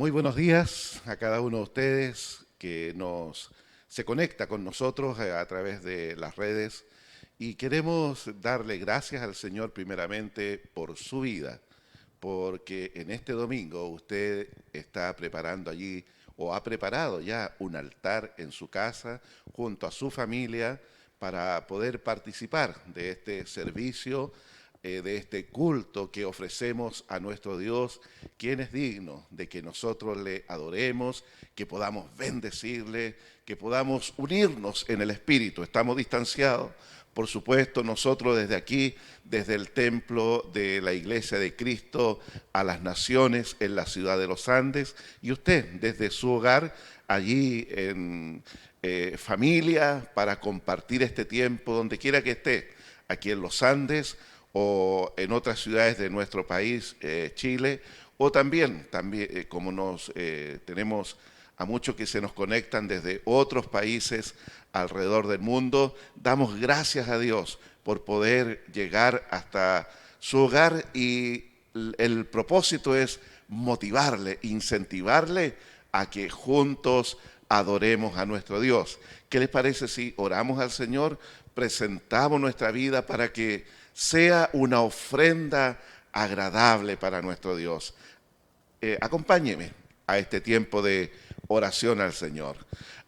Muy buenos días a cada uno de ustedes que se conecta con nosotros a través de las redes y queremos darle gracias al Señor primeramente por su vida, porque en este domingo usted está preparando allí o ha preparado ya un altar en su casa junto a su familia para poder participar de este servicio, de este culto que ofrecemos a nuestro Dios, quien es digno de que nosotros le adoremos, que podamos bendecirle, que podamos unirnos en el Espíritu. Estamos distanciados, por supuesto, nosotros desde aquí, desde el templo de la Iglesia de Cristo a las Naciones en la ciudad de los Andes, y usted desde su hogar allí en familia para compartir este tiempo donde quiera que esté, aquí en los Andes o en otras ciudades de nuestro país, Chile, o también como tenemos a muchos que se nos conectan desde otros países alrededor del mundo, damos gracias a Dios por poder llegar hasta su hogar y el propósito es motivarle, incentivarle a que juntos adoremos a nuestro Dios. ¿Qué les parece si oramos al Señor, presentamos nuestra vida para que sea una ofrenda agradable para nuestro Dios? Acompáñeme a este tiempo de oración al Señor.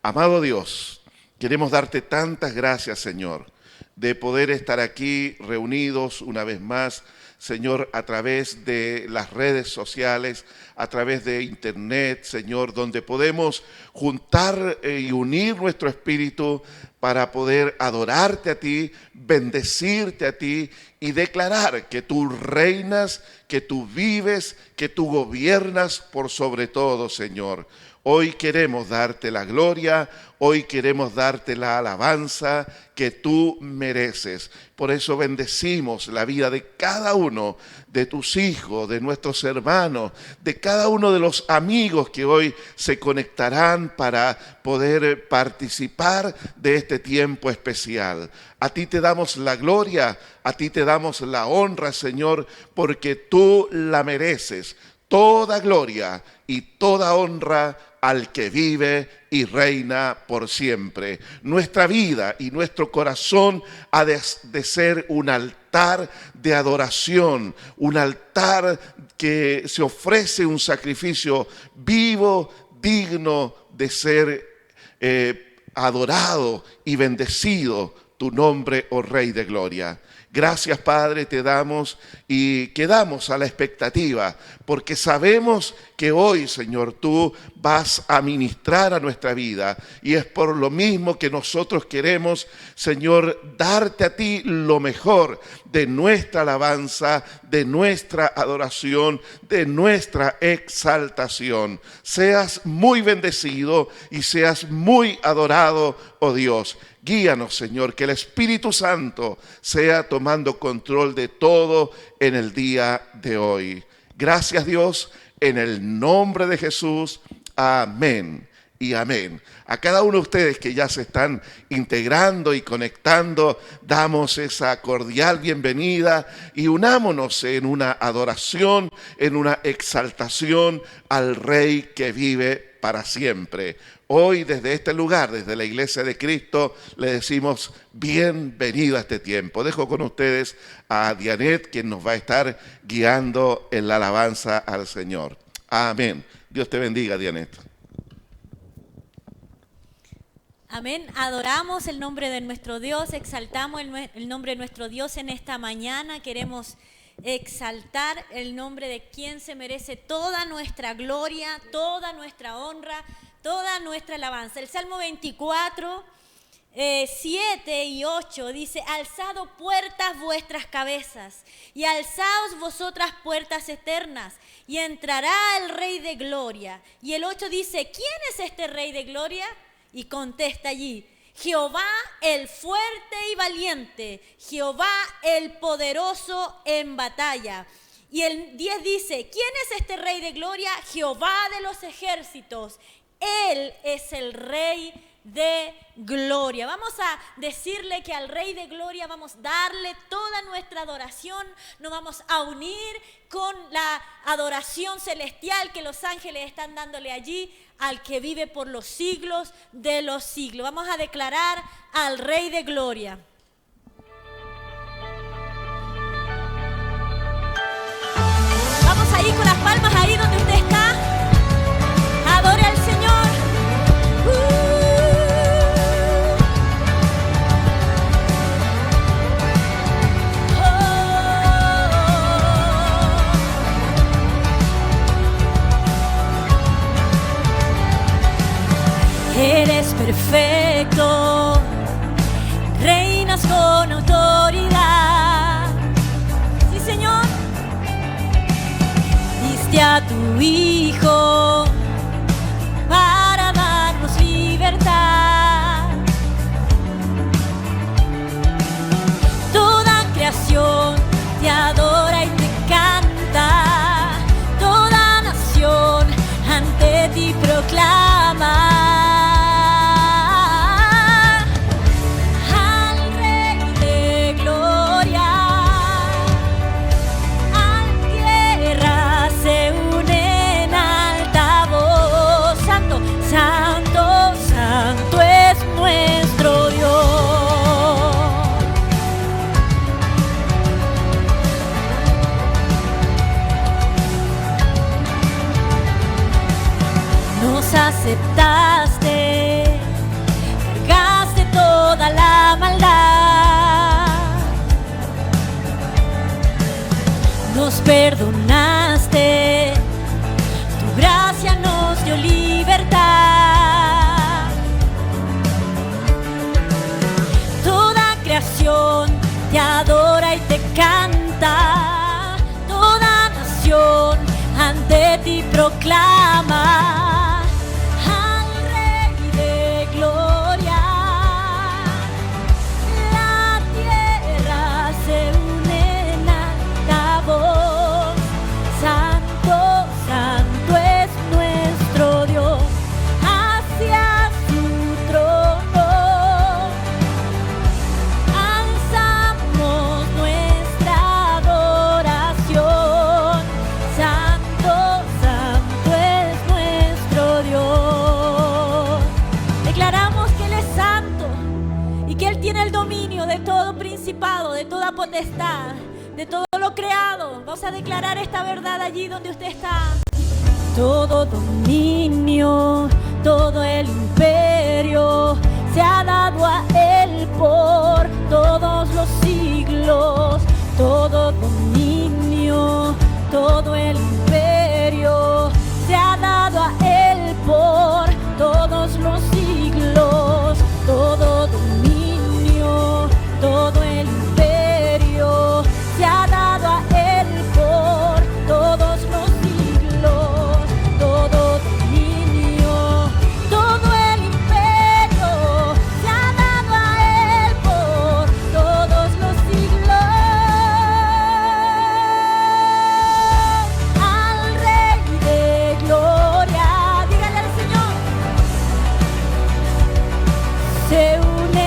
Amado Dios, queremos darte tantas gracias, Señor, de poder estar aquí reunidos una vez más, Señor, a través de las redes sociales, a través de internet, Señor, donde podemos juntar y unir nuestro espíritu para poder adorarte a ti, bendecirte a ti y declarar que tú reinas, que tú vives, que tú gobiernas por sobre todo, Señor. Hoy queremos darte la gloria, hoy queremos darte la alabanza que tú mereces. Por eso bendecimos la vida de cada uno de tus hijos, de nuestros hermanos, de cada uno de los amigos que hoy se conectarán para poder participar de este tiempo especial. A ti te damos la gloria, a ti te damos la honra, Señor, porque tú la mereces. Toda gloria y toda honra al que vive y reina por siempre. Nuestra vida y nuestro corazón ha de ser un altar de adoración, un altar que se ofrece un sacrificio vivo, digno de ser adorado y bendecido tu nombre, oh Rey de Gloria. Gracias, Padre, te damos y quedamos a la expectativa, porque sabemos que hoy, Señor, tú vas a ministrar a nuestra vida y es por lo mismo que nosotros queremos, Señor, darte a ti lo mejor de nuestra alabanza, de nuestra adoración, de nuestra exaltación. Seas muy bendecido y seas muy adorado, oh Dios. Guíanos, Señor, que el Espíritu Santo sea tomando control de todo en el día de hoy. Gracias, Dios, en el nombre de Jesús. Amén y amén. A cada uno de ustedes que ya se están integrando y conectando, damos esa cordial bienvenida y unámonos en una adoración, en una exaltación al Rey que vive para siempre. Hoy desde este lugar, desde la Iglesia de Cristo, le decimos bienvenido a este tiempo. Dejo con ustedes a Dianet, quien nos va a estar guiando en la alabanza al Señor. Amén. Dios te bendiga, Dianet. Amén. Adoramos el nombre de nuestro Dios, exaltamos el nombre de nuestro Dios en esta mañana. Queremos exaltar el nombre de quien se merece toda nuestra gloria, toda nuestra honra, toda nuestra alabanza. El Salmo 24, 7 y 8 dice: alzado puertas vuestras cabezas y alzaos vosotras puertas eternas y entrará el Rey de Gloria. Y el 8 dice: ¿quién es este Rey de Gloria? Y contesta allí: Jehová el fuerte y valiente, Jehová el poderoso en batalla. Y el 10 dice: ¿quién es este Rey de Gloria? Jehová de los ejércitos. Él es el Rey de gloria. Vamos a decirle que al Rey de gloria vamos a darle toda nuestra adoración. Nos vamos a unir con la adoración celestial que los ángeles están dándole allí al que vive por los siglos de los siglos. Vamos a declarar al Rey de gloria. Vamos ahí con las palmas ahí donde usted está. Adore al Señor. Eres perfecto, reinas con autoridad. Sí, Señor. Diste a tu Hijo para darnos libertad. Toda creación te adora y te canta. Toda nación ante ti proclama. Aceptaste, cargaste toda la maldad, nos perdonaste, tu gracia nos dio libertad. Toda creación te adora y te canta, toda nación ante ti proclama. De toda potestad, de todo lo creado. Vamos a declarar esta verdad allí donde usted está. Todo dominio, todo el imperio se ha dado a Él por todos los siglos. Todo dominio, todo el imperio se ha dado a Él por todos los siglos. Todo dominio, todo el imperio se ha dado a Él por todos los siglos. Todo dominio, todo el imperio se ha dado a Él por todos los siglos. Al Rey de gloria, dígale al Señor. Se une.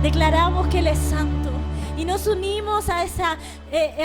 Declaramos que Él es santo y nos unimos a esa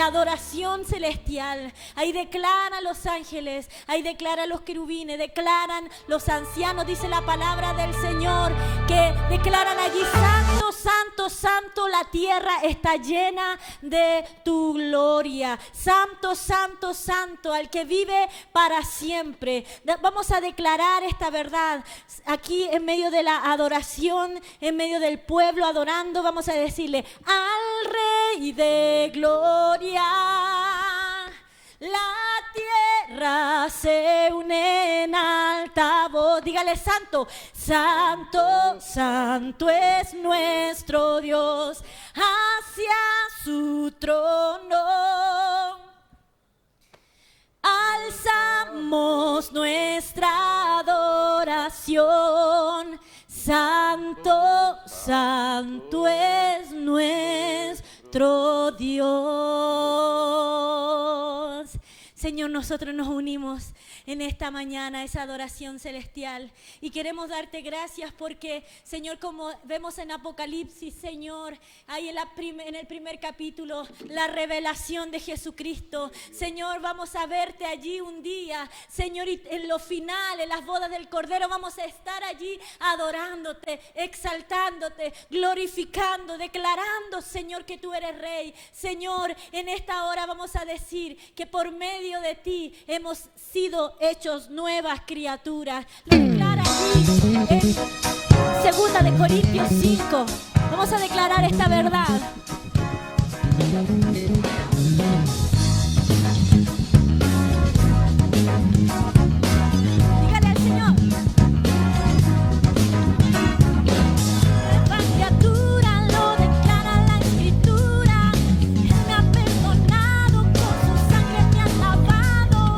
adoración celestial. Ahí declaran los ángeles, ahí declaran los querubines, declaran los ancianos, dice la palabra del Señor, que declaran allí: santo, santo, santo, la tierra está llena de tu gloria. Santo, santo, santo, al que vive para siempre. Vamos a declarar esta verdad aquí en medio de la adoración, en medio del pueblo adorando. Vamos a decirle: al Rey de gloria, la tierra se une en alta voz. Dígale: santo, santo, santo es nuestro Dios, hacia su trono alzamos nuestra adoración. Santo, santo es nuestro Dios. Señor, nosotros nos unimos en esta mañana a esa adoración celestial y queremos darte gracias porque, Señor, como vemos en Apocalipsis, Señor, ahí en el primer capítulo, la revelación de Jesucristo. Señor, vamos a verte allí un día, Señor, y en lo final, en las bodas del Cordero, vamos a estar allí adorándote, exaltándote, glorificando, declarando, Señor, que tú eres Rey. Señor, en esta hora vamos a decir que por medio de ti hemos sido hechos nuevas criaturas. Lo declara aquí en 2 Corintios 5. Vamos a declarar esta verdad. Dígale al Señor: nueva criatura, lo declara la Escritura. Él me ha perdonado, con su sangre me ha lavado.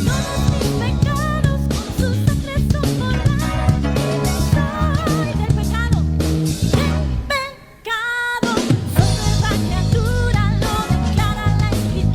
Todos mis pecados con su sangre son borrados. Soy del pecado, soy nueva criatura, lo declara la Escritura.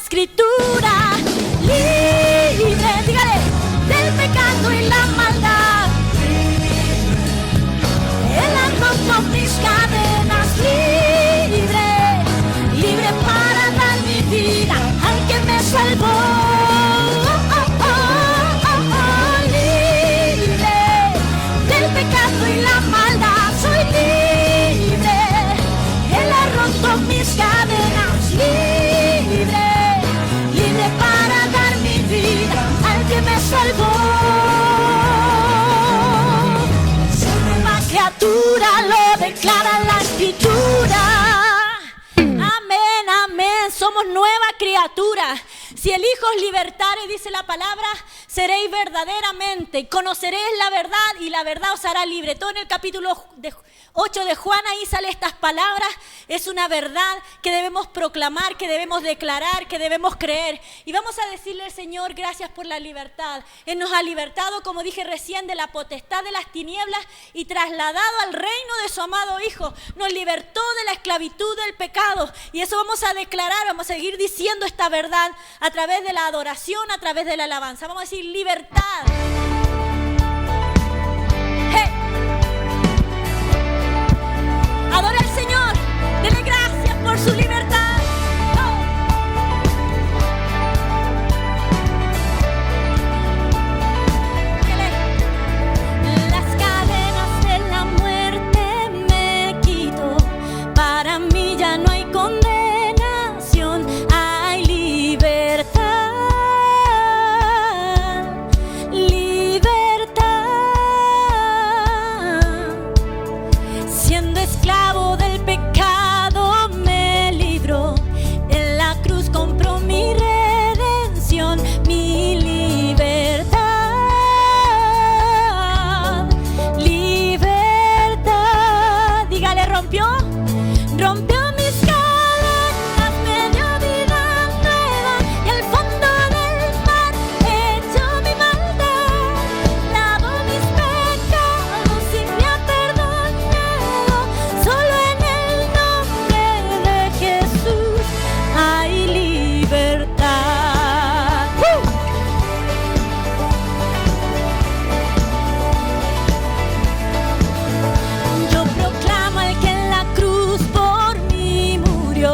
escritura. Libre, dígale, del pecado y la maldad. Él ha roto mis cadenas. Libre, libre para dar mi vida al que me salvó. Libre del pecado y la maldad. Soy libre. Él ha roto mis cadenas. Libre, libre para dar mi vida al que me salvó. Soy nueva criatura, lo declara la escritura. Amén, amén, somos nueva criatura. Si el Hijo os libertare, dice la palabra, seréis verdaderamente, y conoceréis la verdad, y la verdad os hará libre. Todo en el capítulo 8 de Juan, ahí sale estas palabras. Es una verdad que debemos proclamar, que debemos declarar, que debemos creer. Y vamos a decirle al Señor, gracias por la libertad. Él nos ha libertado, como dije recién, de la potestad de las tinieblas y trasladado al reino de su amado Hijo. Nos libertó de la esclavitud del pecado. Y eso vamos a declarar, vamos a seguir diciendo esta verdad a través de la adoración, a través de la alabanza. Vamos a decir libertad. ¡Hey! Adora al Señor, dele gracias por su libertad. Oh. Las cadenas de la muerte me quito, para mí ya no hay condenación, hay libertad, libertad. Siendo esclavo del pecado me libró, en la cruz compró mi redención, mi libertad, libertad. Dígale, rompió mis cadenas, me dio vida nueva, y al fondo del mar echó mi maldad, lavó mis pecados y me ha perdonado. Solo en el nombre de Jesús hay libertad. Yo proclamo al que en la cruz por mí murió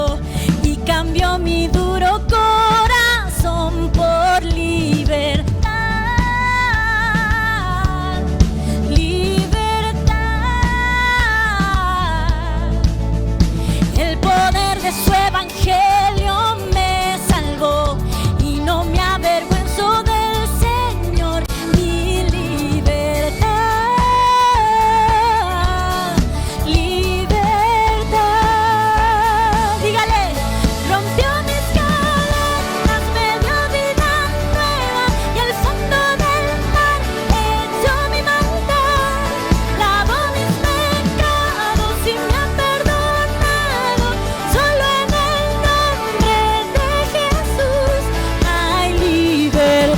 y cambió mi duro corazón por libertad, libertad. El poder de su evangelio me salvó y no me avergüenzo del Señor, mi libertad, libertad. Dígale, rompió mis cadenas, me dio vida nueva, y al fondo del mar echó mi maldad, lavó mis pecados y me ha perdonado. Solo en el nombre de Jesús hay libertad.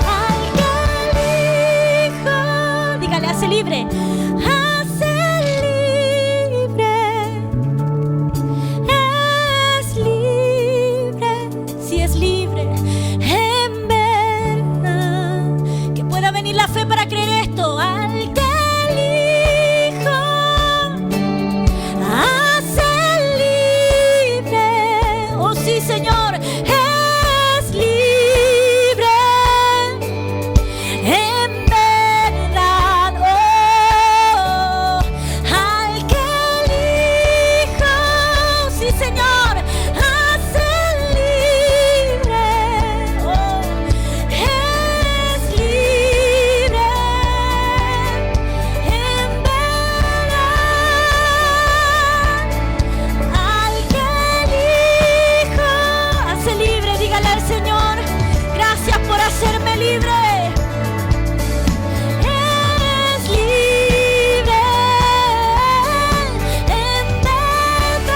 Al que el Hijo, dígale, hace libre, hace libre, es libre, si es libre, en verdad. Que pueda venir la fe para creer esto. Al que el Hijo hace libre, oh sí, Señor, es libre, en verdad. Oh, al que el Hijo, sí, Señor, hace libre, oh, es libre, en verdad. Al que el Hijo hace libre, dígale al Señor, gracias por hacerme libre. Es libre, en verdad.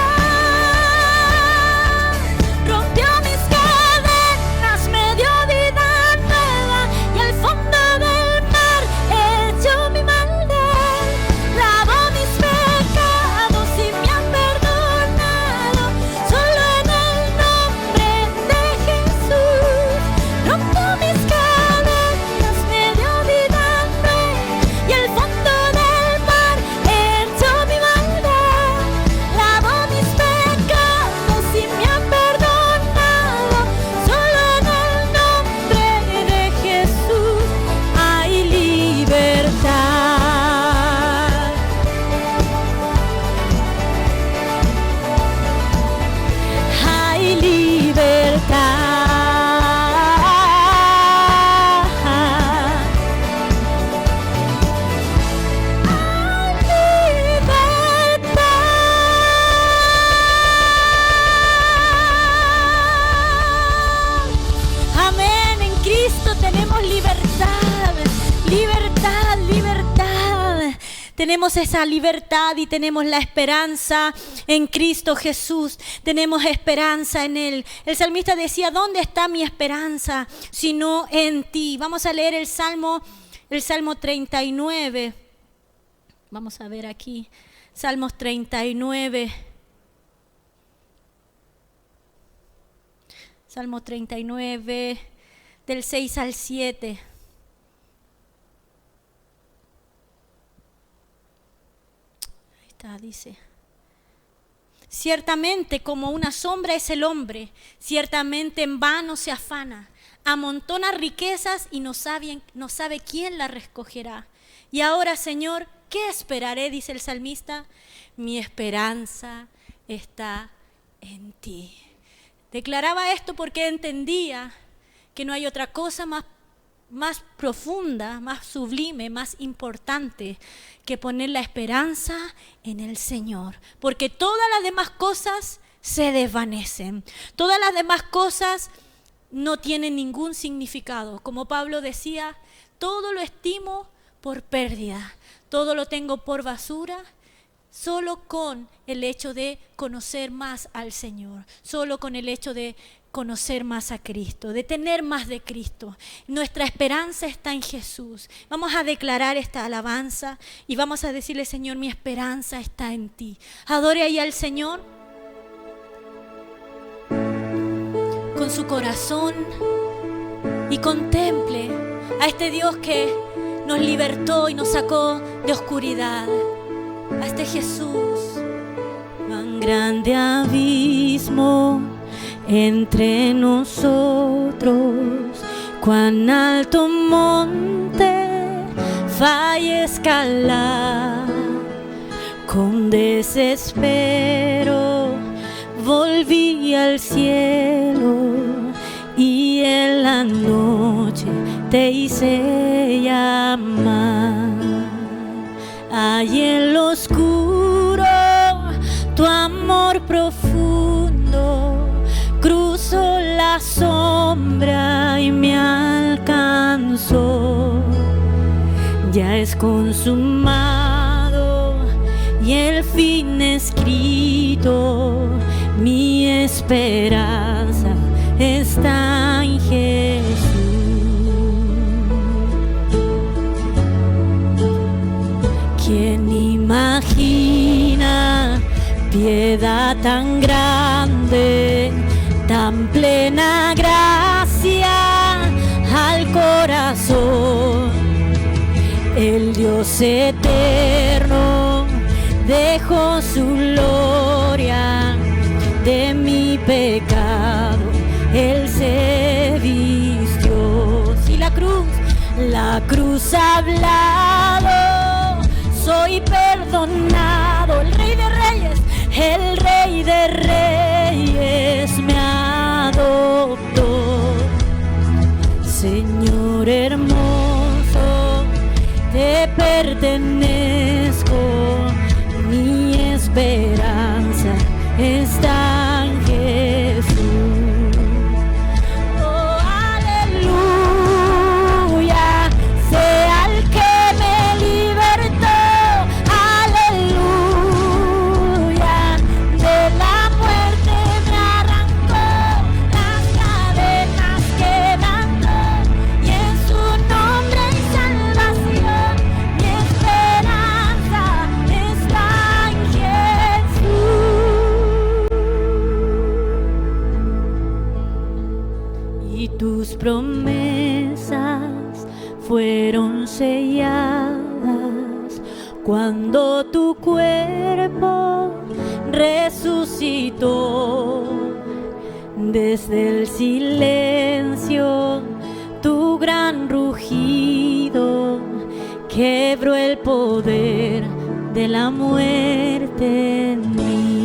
Rompió mis cadenas, me dio vida nueva, y al fondo del mar echó mi maldad, lavó mis pecados y me ha perdonado. Tenemos esa libertad y tenemos la esperanza en Cristo Jesús. Tenemos esperanza en Él. El salmista decía, ¿dónde está mi esperanza sino en ti? Vamos a leer el Salmo 39. Vamos a ver aquí, Salmos 39. Salmo 39, del 6 al 7. Ahí está, dice. Ciertamente como una sombra es el hombre, ciertamente en vano se afana, amontona riquezas y no sabe quién las recogerá. Y ahora, Señor, ¿qué esperaré? Dice el salmista. Mi esperanza está en ti. Declaraba esto porque entendía que no hay otra cosa más profunda, más sublime, más importante que poner la esperanza en el Señor. Porque todas las demás cosas se desvanecen. Todas las demás cosas no tienen ningún significado. Como Pablo decía, todo lo estimo por pérdida, todo lo tengo por basura, solo con el hecho de conocer más al Señor, solo con el hecho de conocer más a Cristo, de tener más de Cristo. Nuestra esperanza está en Jesús. Vamos a declarar esta alabanza y vamos a decirle, Señor, mi esperanza está en ti. Adore ahí al Señor con su corazón y contemple a este Dios que nos libertó y nos sacó de oscuridad. A este Jesús. Cuán grande abismo entre nosotros, cuán alto monte falla escalar. Con desespero volví al cielo y en la noche te hice llamar. Hay en lo oscuro tu amor profundo, cruzó la sombra y me alcanzó. Ya es consumado y el fin escrito, mi esperanza está en Jesús. ¿Quién imagina piedad tan grande, tan plena gracia al corazón? El Dios eterno dejó su gloria, de mi pecado Él se vistió. Si la cruz ha hablado, soy perdonado. El Rey de Reyes me adoptó. Señor hermoso, te pertenezco, mi esperanza está en Jesús. Oh, aleluya, sea el que me libertó, aleluya, de la muerte me arrancó, las cadenas quebrantó, y en su nombre hay salvación, mi esperanza está en Jesús. Y tus promesas fueron selladas cuando tu cuerpo resucitó. Desde el silencio tu gran rugido quebró el poder de la muerte en mí.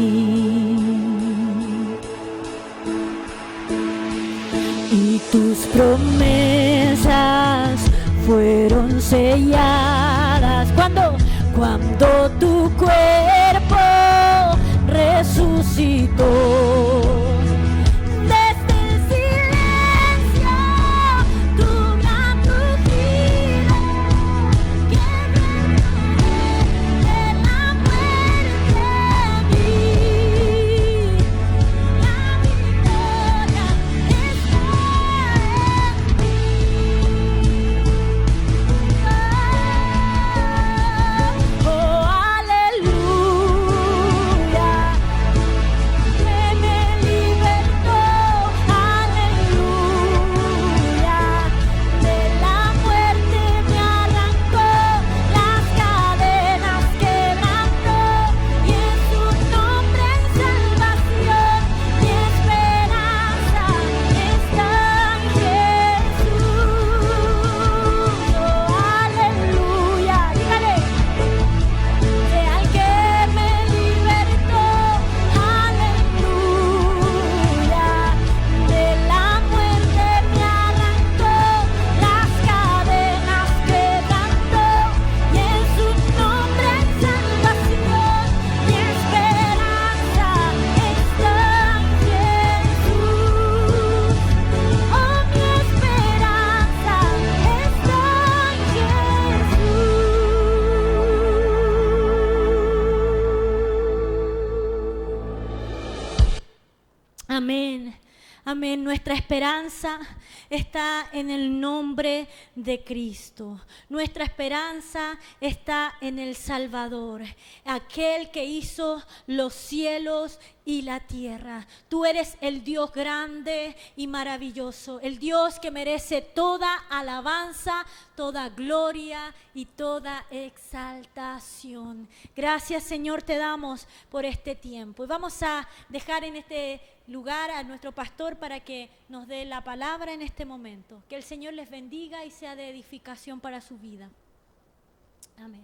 Y tus promesas fueron selladas cuando tu cuerpo resucitó. Desde el silencio tu gran rugido quebró el poder Amén. Nuestra esperanza está en el nombre de Cristo. Nuestra esperanza está en el Salvador, aquel que hizo los cielos y la tierra. Tú eres el Dios grande y maravilloso, el Dios que merece toda alabanza, toda gloria y toda exaltación. Gracias, Señor, te damos por este tiempo. Y vamos a dejar en este lugar a nuestro pastor para que nos dé la palabra en este momento. Que el Señor les bendiga y sea de edificación para su vida. Amén.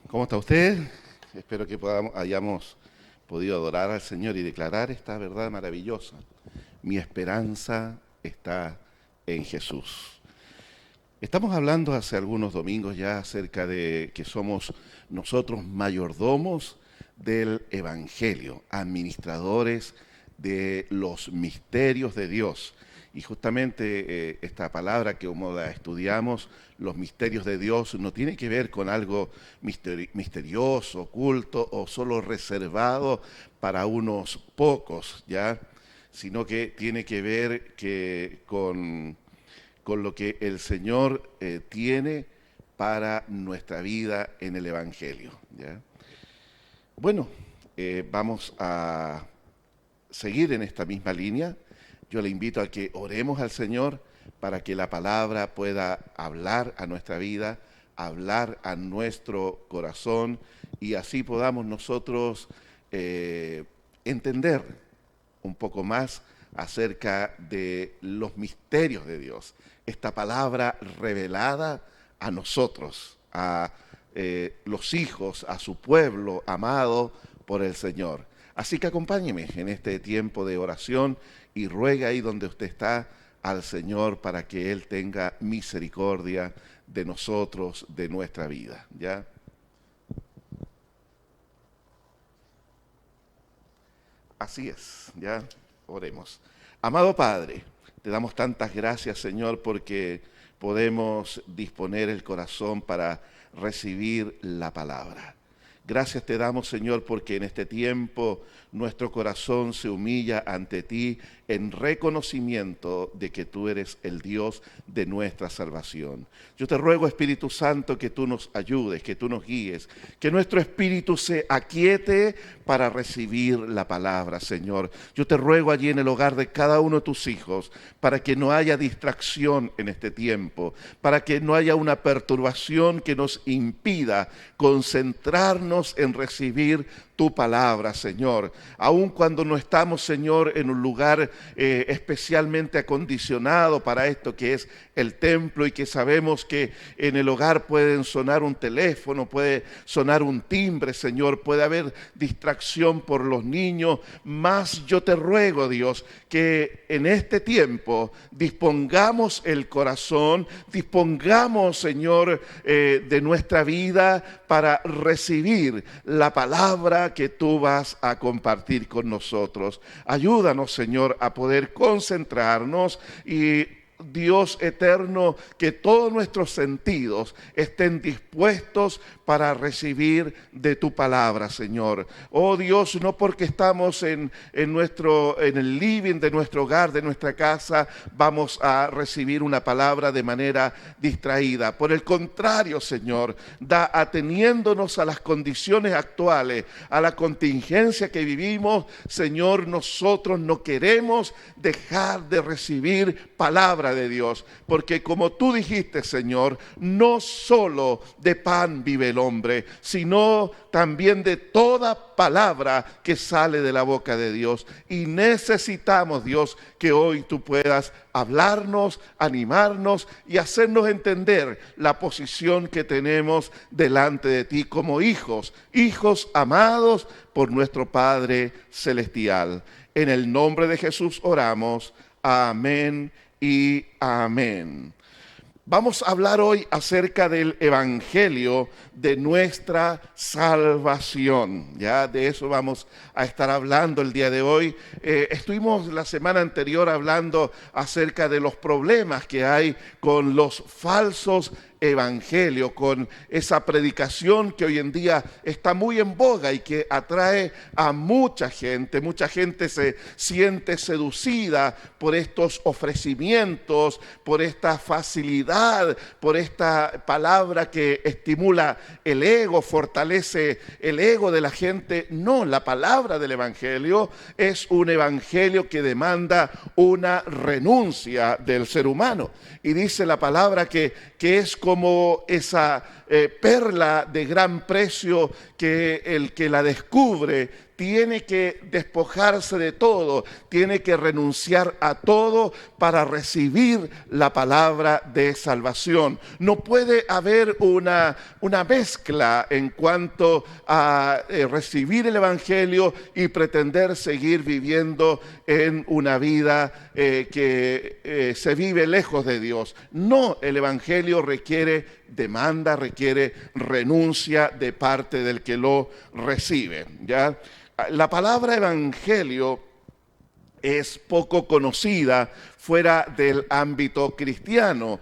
¿Cómo está usted? Espero que hayamos podido adorar al Señor y declarar esta verdad maravillosa. Mi esperanza está en Jesús. Estamos hablando hace algunos domingos ya acerca de que somos nosotros mayordomos del Evangelio, administradores de los misterios de Dios. Y justamente esta palabra que como la estudiamos, los misterios de Dios, no tiene que ver con algo misterioso, oculto o solo reservado para unos pocos, ¿ya? Sino que tiene que ver con lo que el Señor tiene para nuestra vida en el Evangelio, ¿ya? Bueno, vamos a seguir en esta misma línea. Yo le invito a que oremos al Señor para que la palabra pueda hablar a nuestra vida, hablar a nuestro corazón y así podamos nosotros entender un poco más acerca de los misterios de Dios. Esta palabra revelada a nosotros, a los hijos, a su pueblo amado por el Señor. Así que acompáñeme en este tiempo de oración y ruega ahí donde usted está al Señor para que Él tenga misericordia de nosotros, de nuestra vida, ¿ya? Así es, ¿ya? Oremos. Amado Padre, te damos tantas gracias, Señor, porque podemos disponer el corazón para recibir la palabra. Gracias te damos, Señor, porque en este tiempo nuestro corazón se humilla ante ti en reconocimiento de que tú eres el Dios de nuestra salvación. Yo te ruego, Espíritu Santo, que tú nos ayudes, que tú nos guíes, que nuestro espíritu se aquiete para recibir la palabra, Señor. Yo te ruego allí en el hogar de cada uno de tus hijos, para que no haya distracción en este tiempo, para que no haya una perturbación que nos impida concentrarnos en recibir tu palabra, Señor. Aun cuando no estamos, Señor, en un lugar especialmente acondicionado para esto que es el templo y que sabemos que en el hogar pueden sonar un teléfono, puede sonar un timbre, Señor, puede haber distracción por los niños, mas yo te ruego, Dios, que en este tiempo dispongamos el corazón, dispongamos, Señor, de nuestra vida para recibir la palabra que tú vas a compartir con nosotros. Ayúdanos, Señor, a poder concentrarnos y Dios eterno, que todos nuestros sentidos estén dispuestos para recibir de tu palabra, Señor. Oh Dios, no porque estamos en el living de nuestro hogar, de nuestra casa, vamos a recibir una palabra de manera distraída. Por el contrario, Señor, ateniéndonos a las condiciones actuales, a la contingencia que vivimos, Señor, nosotros no queremos dejar de recibir palabra de Dios, porque como tú dijiste, Señor, no solo de pan vive el hombre, sino también de toda palabra que sale de la boca de Dios. Y necesitamos, Dios, que hoy tú puedas hablarnos, animarnos y hacernos entender la posición que tenemos delante de ti como hijos amados por nuestro Padre Celestial. En el nombre de Jesús oramos. Amén y amén. Vamos a hablar hoy acerca del Evangelio de nuestra salvación. Ya de eso vamos a estar hablando el día de hoy. Estuvimos la semana anterior hablando acerca de los problemas que hay con los falsos evangelios, con esa predicación que hoy en día está muy en boga y que atrae a mucha gente. Mucha gente se siente seducida por estos ofrecimientos, por esta facilidad, por esta palabra que estimula el ego, fortalece el ego de la gente. No, la palabra del evangelio es un evangelio que demanda una renuncia del ser humano. Y dice la palabra que es como esa perla de gran precio que el que la descubre tiene que despojarse de todo, tiene que renunciar a todo para recibir la palabra de salvación. No puede haber una mezcla en cuanto a recibir el evangelio y pretender seguir viviendo en una vida que se vive lejos de Dios. No, el evangelio demanda, requiere renuncia de parte del que lo recibe, ¿ya? La palabra evangelio es poco conocida fuera del ámbito cristiano.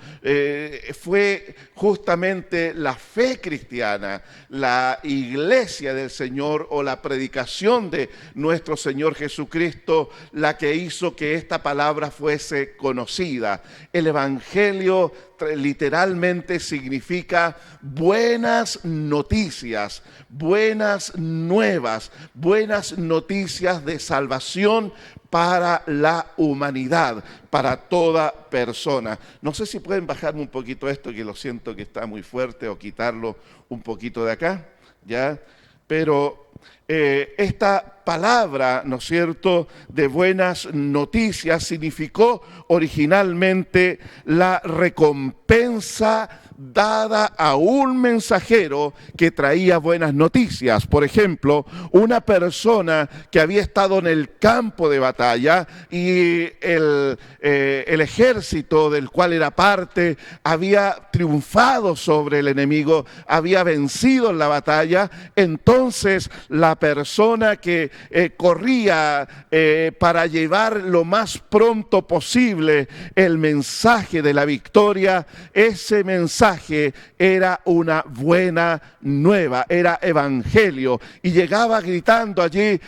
Fue justamente la fe cristiana, la iglesia del Señor o la predicación de nuestro Señor Jesucristo la que hizo que esta palabra fuese conocida. El evangelio literalmente significa buenas noticias, buenas nuevas, buenas noticias de salvación para la humanidad, para toda persona. No sé si pueden bajarme un poquito esto, que lo siento que está muy fuerte, o quitarlo un poquito de acá, ¿ya? Pero esta palabra, ¿no es cierto?, de buenas noticias significó originalmente la recompensa dada a un mensajero que traía buenas noticias. Por ejemplo, una persona que había estado en el campo de batalla y el ejército del cual era parte había triunfado sobre el enemigo, había vencido en la batalla. Entonces la persona que corría para llevar lo más pronto posible el mensaje de la victoria, ese mensaje era una buena nueva, era evangelio, y llegaba gritando allí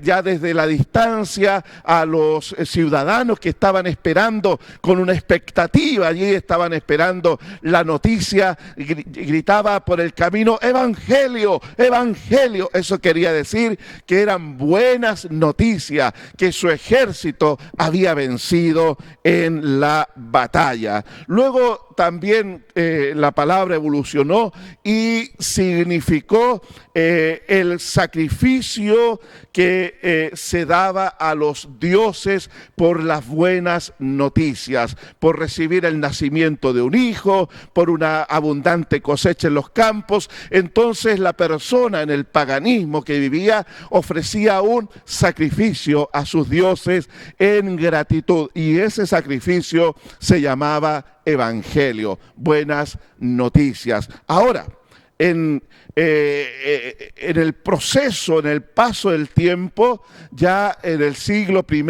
ya desde la distancia a los ciudadanos que estaban esperando con una expectativa, allí estaban esperando la noticia, gritaba por el camino: evangelio, evangelio. Eso quería decir que eran buenas noticias, que su ejército había vencido en la batalla. Luego también la palabra evolucionó y significó el sacrificio que se daba a los dioses por las buenas noticias, por recibir el nacimiento de un hijo, por una abundante cosecha en los campos. Entonces la persona en el paganismo que vivía ofrecía un sacrificio a sus dioses en gratitud, y ese sacrificio se llamaba evangelio, buenas noticias. Ahora, en el proceso, en el paso del tiempo, ya en el siglo I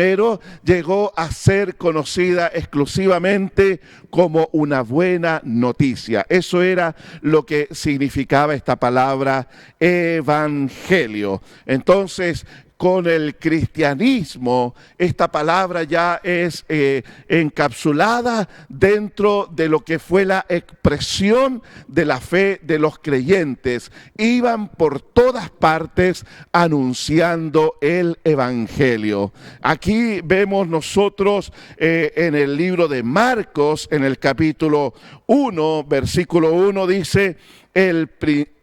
llegó a ser conocida exclusivamente como una buena noticia. Eso era lo que significaba esta palabra evangelio. Entonces, con el cristianismo, esta palabra ya es encapsulada dentro de lo que fue la expresión de la fe de los creyentes. Iban por todas partes anunciando el evangelio. Aquí vemos nosotros en el libro de Marcos, en el capítulo 1, versículo 1, dice: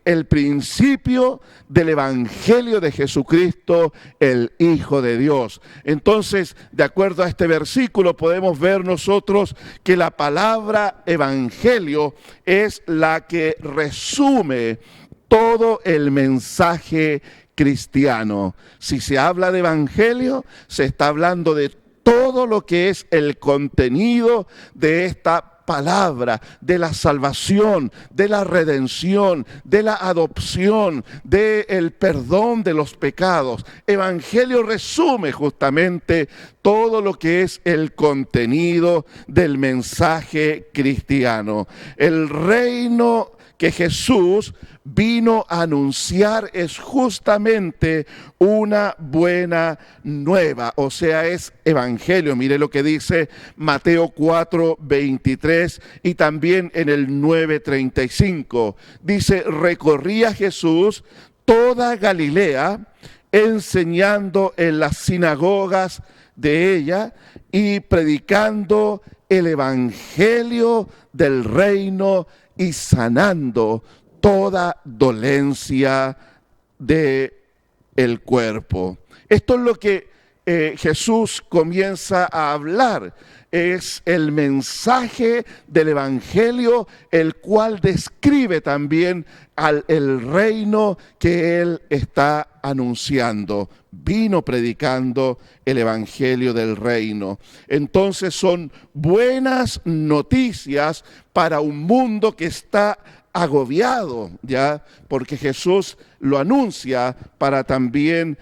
el principio del evangelio de Jesucristo, el Hijo de Dios. Entonces, de acuerdo a este versículo, podemos ver nosotros que la palabra evangelio es la que resume todo el mensaje cristiano. Si se habla de evangelio, se está hablando de todo lo que es el contenido de esta palabra de la salvación, de la redención, de la adopción, del perdón de los pecados. Evangelio resume justamente todo lo que es el contenido del mensaje cristiano. El reino que Jesús vino a anunciar es justamente una buena nueva, o sea, es evangelio. Mire lo que dice Mateo 4:23 y también en el 9:35. Dice: recorría Jesús toda Galilea, enseñando en las sinagogas de ella y predicando el evangelio del reino y sanando toda dolencia del cuerpo. Esto es lo que Jesús comienza a hablar. Es el mensaje del evangelio, el cual describe también el reino que él está anunciando. Vino predicando el evangelio del reino. Entonces son buenas noticias para un mundo que está agobiado, ¿ya? Porque Jesús lo anuncia para también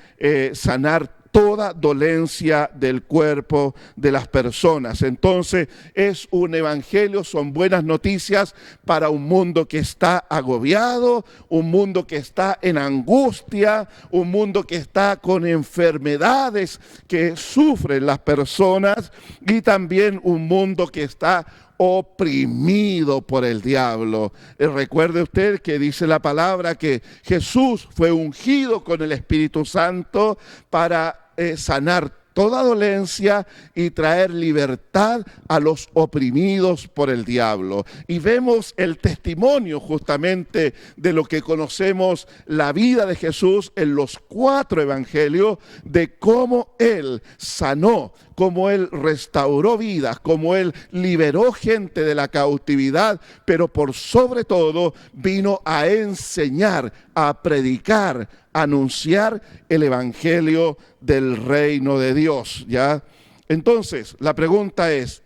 sanar toda dolencia del cuerpo de las personas. Entonces es un evangelio, son buenas noticias para un mundo que está agobiado, un mundo que está en angustia, un mundo que está con enfermedades que sufren las personas y también un mundo que está oprimido por el diablo. Recuerde usted que dice la palabra que Jesús fue ungido con el Espíritu Santo para sanar toda dolencia y traer libertad a los oprimidos por el diablo. Y vemos el testimonio justamente de lo que conocemos la vida de Jesús en los 4 evangelios, de cómo Él sanó, cómo Él restauró vidas, cómo Él liberó gente de la cautividad, pero por sobre todo vino a enseñar, a predicar, a anunciar el evangelio del reino de Dios, ¿ya? Entonces, la pregunta es,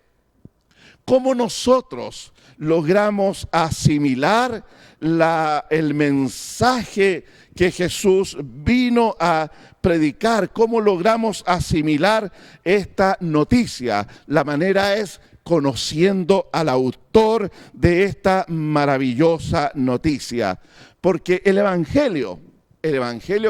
¿cómo nosotros logramos asimilar el mensaje que Jesús vino a predicar? ¿Cómo logramos asimilar esta noticia? La manera es conociendo al autor de esta maravillosa noticia. Porque el evangelio,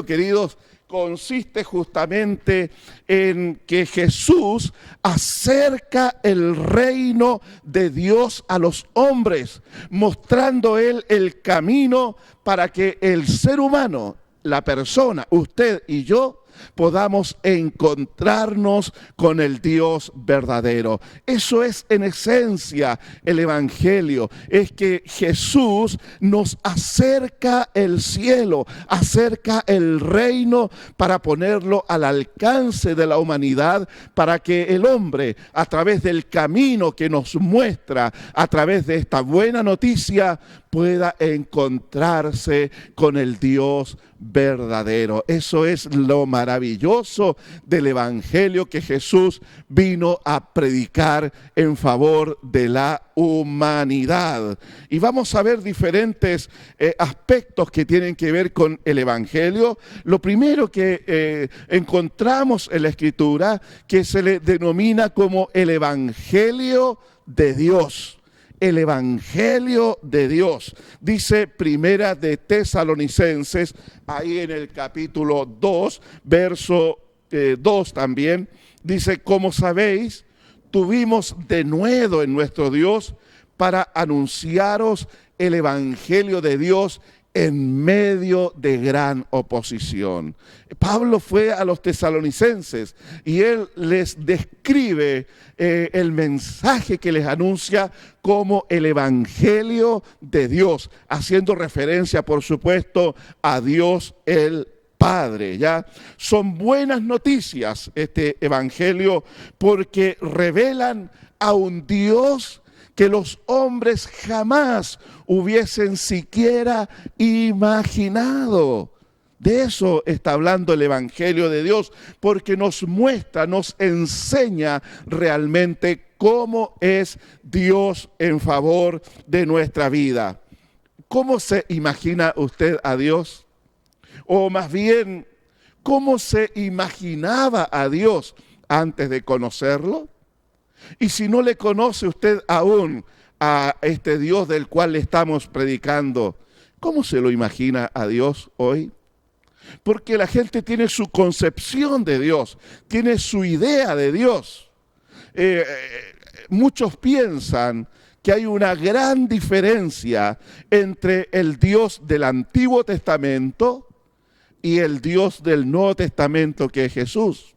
queridos, consiste justamente en que Jesús acerca el reino de Dios a los hombres, mostrando Él el camino para que el ser humano, la persona, usted y yo, podamos encontrarnos con el Dios verdadero. Eso es en esencia el evangelio, es que Jesús nos acerca el cielo, acerca el reino para ponerlo al alcance de la humanidad, para que el hombre, a través del camino que nos muestra, a través de esta buena noticia, pueda encontrarse con el Dios verdadero. Eso es lo maravilloso del evangelio que Jesús vino a predicar en favor de la humanidad. Y vamos a ver diferentes aspectos que tienen que ver con el evangelio. Lo primero que encontramos en la Escritura, que se le denomina como el evangelio de Dios. El evangelio de Dios. Dice Primera de Tesalonicenses, ahí en el capítulo 2, verso 2 también, dice: como sabéis, tuvimos denuedo en nuestro Dios para anunciaros el evangelio de Dios en medio de gran oposición. Pablo fue a los tesalonicenses y él les describe el mensaje que les anuncia como el evangelio de Dios, haciendo referencia, por supuesto, a Dios el Padre, ¿ya? Son buenas noticias este evangelio porque revelan a un Dios que los hombres jamás hubiesen siquiera imaginado. De eso está hablando el evangelio de Dios, porque nos muestra, nos enseña realmente cómo es Dios en favor de nuestra vida. ¿Cómo se imagina usted a Dios? O más bien, ¿cómo se imaginaba a Dios antes de conocerlo? Y si no le conoce usted aún a este Dios del cual le estamos predicando, ¿cómo se lo imagina a Dios hoy? Porque la gente tiene su concepción de Dios, tiene su idea de Dios. Muchos piensan que hay una gran diferencia entre el Dios del Antiguo Testamento y el Dios del Nuevo Testamento, que es Jesús.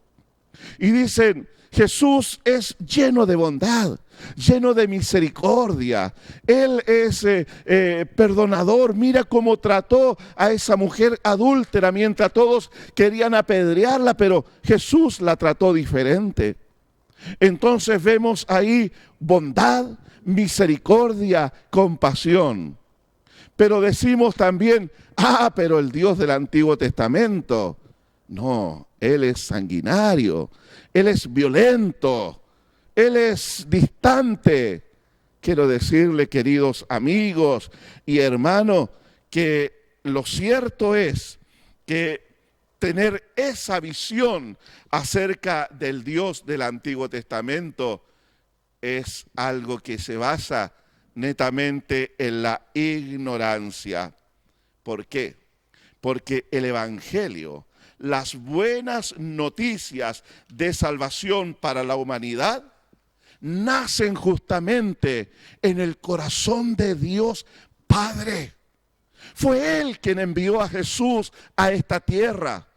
Y dicen, Jesús es lleno de bondad, lleno de misericordia. Él es perdonador. Mira cómo trató a esa mujer adúltera mientras todos querían apedrearla, pero Jesús la trató diferente. Entonces vemos ahí bondad, misericordia, compasión. Pero decimos también, pero el Dios del Antiguo Testamento, no, Él es sanguinario, Él es violento, Él es distante. Quiero decirle, queridos amigos y hermanos, que lo cierto es que tener esa visión acerca del Dios del Antiguo Testamento es algo que se basa netamente en la ignorancia. ¿Por qué? Porque el Evangelio, las buenas noticias de salvación para la humanidad, nacen justamente en el corazón de Dios Padre. Fue Él quien envió a Jesús a esta tierra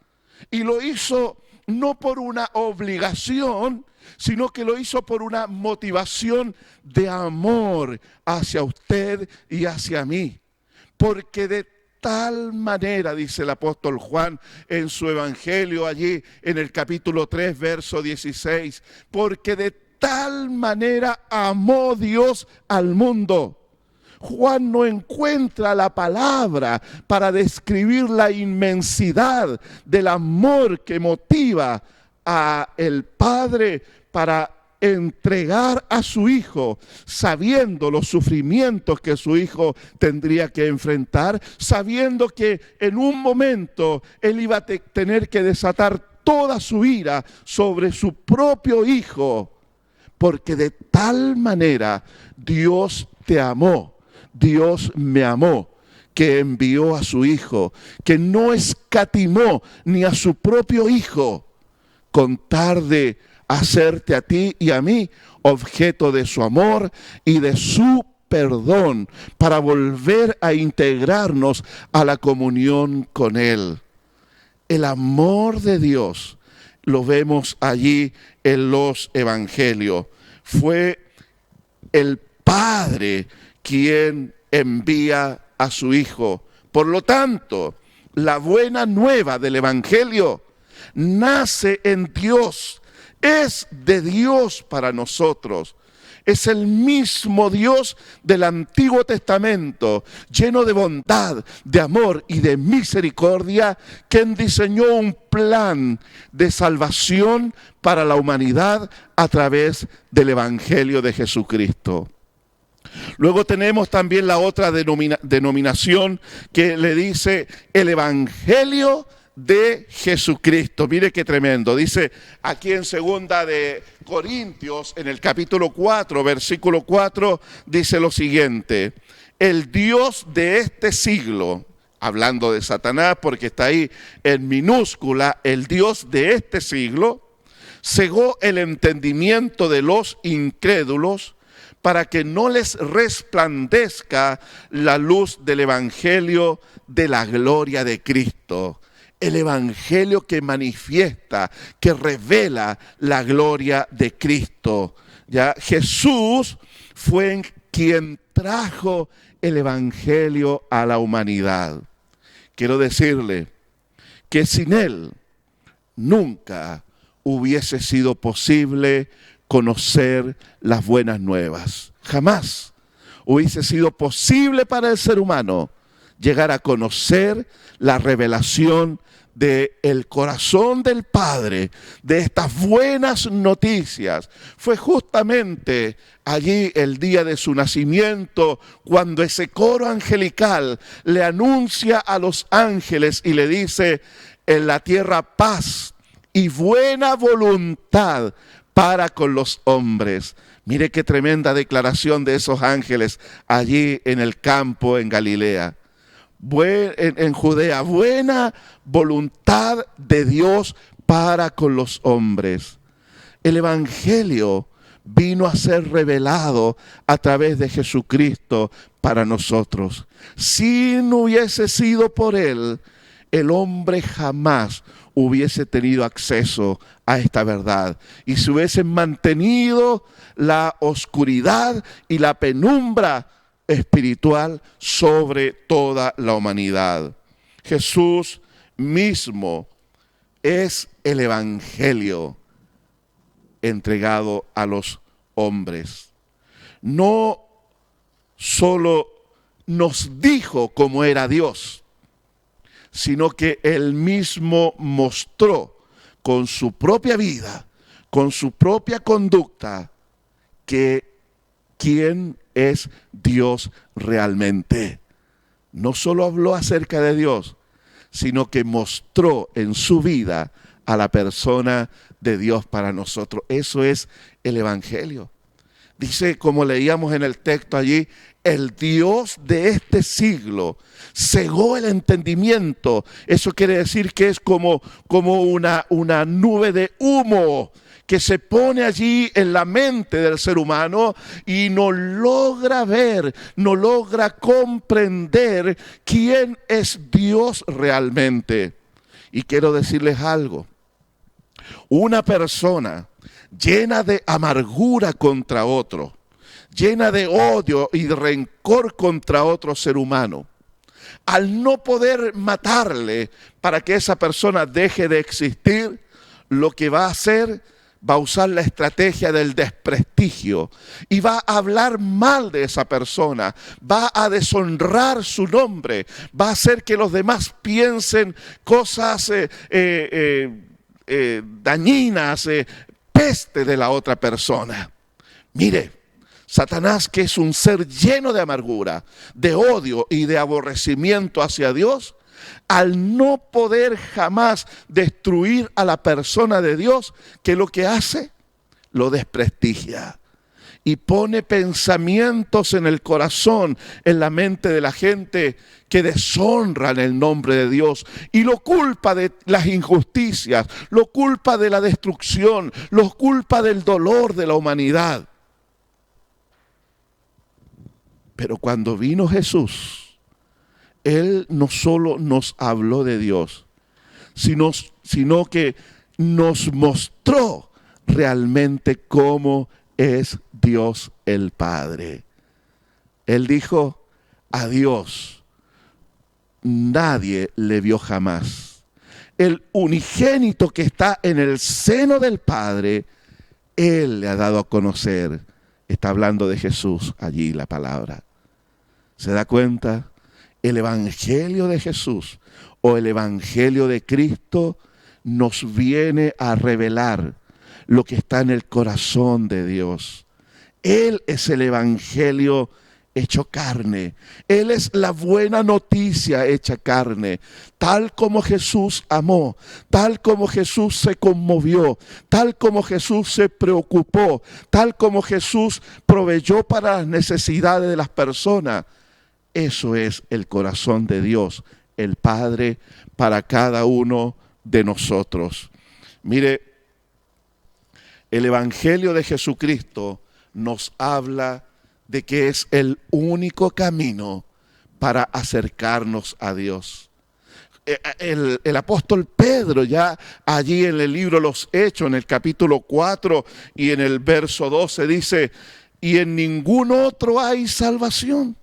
y lo hizo no por una obligación, sino que lo hizo por una motivación de amor hacia usted y hacia mí. Porque de tal manera, dice el apóstol Juan en su evangelio allí en el capítulo 3, verso 16, porque de tal manera amó Dios al mundo. Juan no encuentra la palabra para describir la inmensidad del amor que motiva a el Padre para entregar a su Hijo, sabiendo los sufrimientos que su Hijo tendría que enfrentar, sabiendo que en un momento Él iba a tener que desatar toda su ira sobre su propio Hijo, porque de tal manera Dios te amó. Dios me amó, que envió a su Hijo, que no escatimó ni a su propio Hijo, con tal de hacerte a ti y a mí objeto de su amor y de su perdón, para volver a integrarnos a la comunión con Él. El amor de Dios lo vemos allí en los evangelios. Fue el Padre quien envía a su Hijo. Por lo tanto, la buena nueva del Evangelio nace en Dios, es de Dios para nosotros. Es el mismo Dios del Antiguo Testamento, lleno de bondad, de amor y de misericordia, quien diseñó un plan de salvación para la humanidad a través del Evangelio de Jesucristo. Luego tenemos también la otra denominación que le dice el Evangelio de Jesucristo. Mire qué tremendo. Dice aquí en 2 de Corintios, en el capítulo 4, versículo 4, dice lo siguiente: el Dios de este siglo, hablando de Satanás porque está ahí en minúscula, el Dios de este siglo, cegó el entendimiento de los incrédulos para que no les resplandezca la luz del Evangelio de la gloria de Cristo. El Evangelio que manifiesta, que revela la gloria de Cristo. Ya Jesús fue quien trajo el Evangelio a la humanidad. Quiero decirle que sin Él nunca hubiese sido posible conocer las buenas nuevas. Jamás hubiese sido posible para el ser humano llegar a conocer la revelación del corazón del Padre, de estas buenas noticias, fue justamente allí el día de su nacimiento, cuando ese coro angelical le anuncia a los ángeles y le dice: en la tierra paz y buena voluntad para con los hombres. Mire qué tremenda declaración de esos ángeles allí en el campo en Galilea. En Judea, buena voluntad de Dios para con los hombres. El Evangelio vino a ser revelado a través de Jesucristo para nosotros. Si no hubiese sido por Él, el hombre jamás hubiese tenido acceso a esta verdad y se hubiesen mantenido la oscuridad y la penumbra espiritual sobre toda la humanidad. Jesús mismo es el Evangelio entregado a los hombres. No solo nos dijo cómo era Dios, sino que Él mismo mostró con su propia vida, con su propia conducta, que quién es Dios realmente. No solo habló acerca de Dios, sino que mostró en su vida a la persona de Dios para nosotros. Eso es el Evangelio. Dice, como leíamos en el texto allí, el Dios de este siglo cegó el entendimiento. Eso quiere decir que es como una nube de humo que se pone allí en la mente del ser humano y no logra ver, no logra comprender quién es Dios realmente. Y quiero decirles algo. Una persona llena de amargura contra otro, llena de odio y de rencor contra otro ser humano, al no poder matarle para que esa persona deje de existir, lo que va a hacer, va a usar la estrategia del desprestigio y va a hablar mal de esa persona, va a deshonrar su nombre, va a hacer que los demás piensen cosas dañinas, peste de la otra persona. Mire, Satanás, que es un ser lleno de amargura, de odio y de aborrecimiento hacia Dios, al no poder jamás destruir a la persona de Dios, ¿qué es lo que hace? Lo desprestigia y pone pensamientos en el corazón, en la mente de la gente que deshonran el nombre de Dios y lo culpa de las injusticias, lo culpa de la destrucción, lo culpa del dolor de la humanidad. Pero cuando vino Jesús, Él no solo nos habló de Dios, sino que nos mostró realmente cómo es Dios el Padre. Él dijo: a Dios nadie le vio jamás. El unigénito que está en el seno del Padre, Él le ha dado a conocer. Está hablando de Jesús allí la palabra. ¿Se da cuenta? El Evangelio de Jesús o el Evangelio de Cristo nos viene a revelar lo que está en el corazón de Dios. Él es el Evangelio hecho carne. Él es la buena noticia hecha carne. Tal como Jesús amó, tal como Jesús se conmovió, tal como Jesús se preocupó, tal como Jesús proveyó para las necesidades de las personas. Eso es el corazón de Dios, el Padre, para cada uno de nosotros. Mire, el Evangelio de Jesucristo nos habla de que es el único camino para acercarnos a Dios. El apóstol Pedro, ya allí en el libro Los Hechos, en el capítulo 4 y en el verso 12, dice: y en ningún otro hay salvación,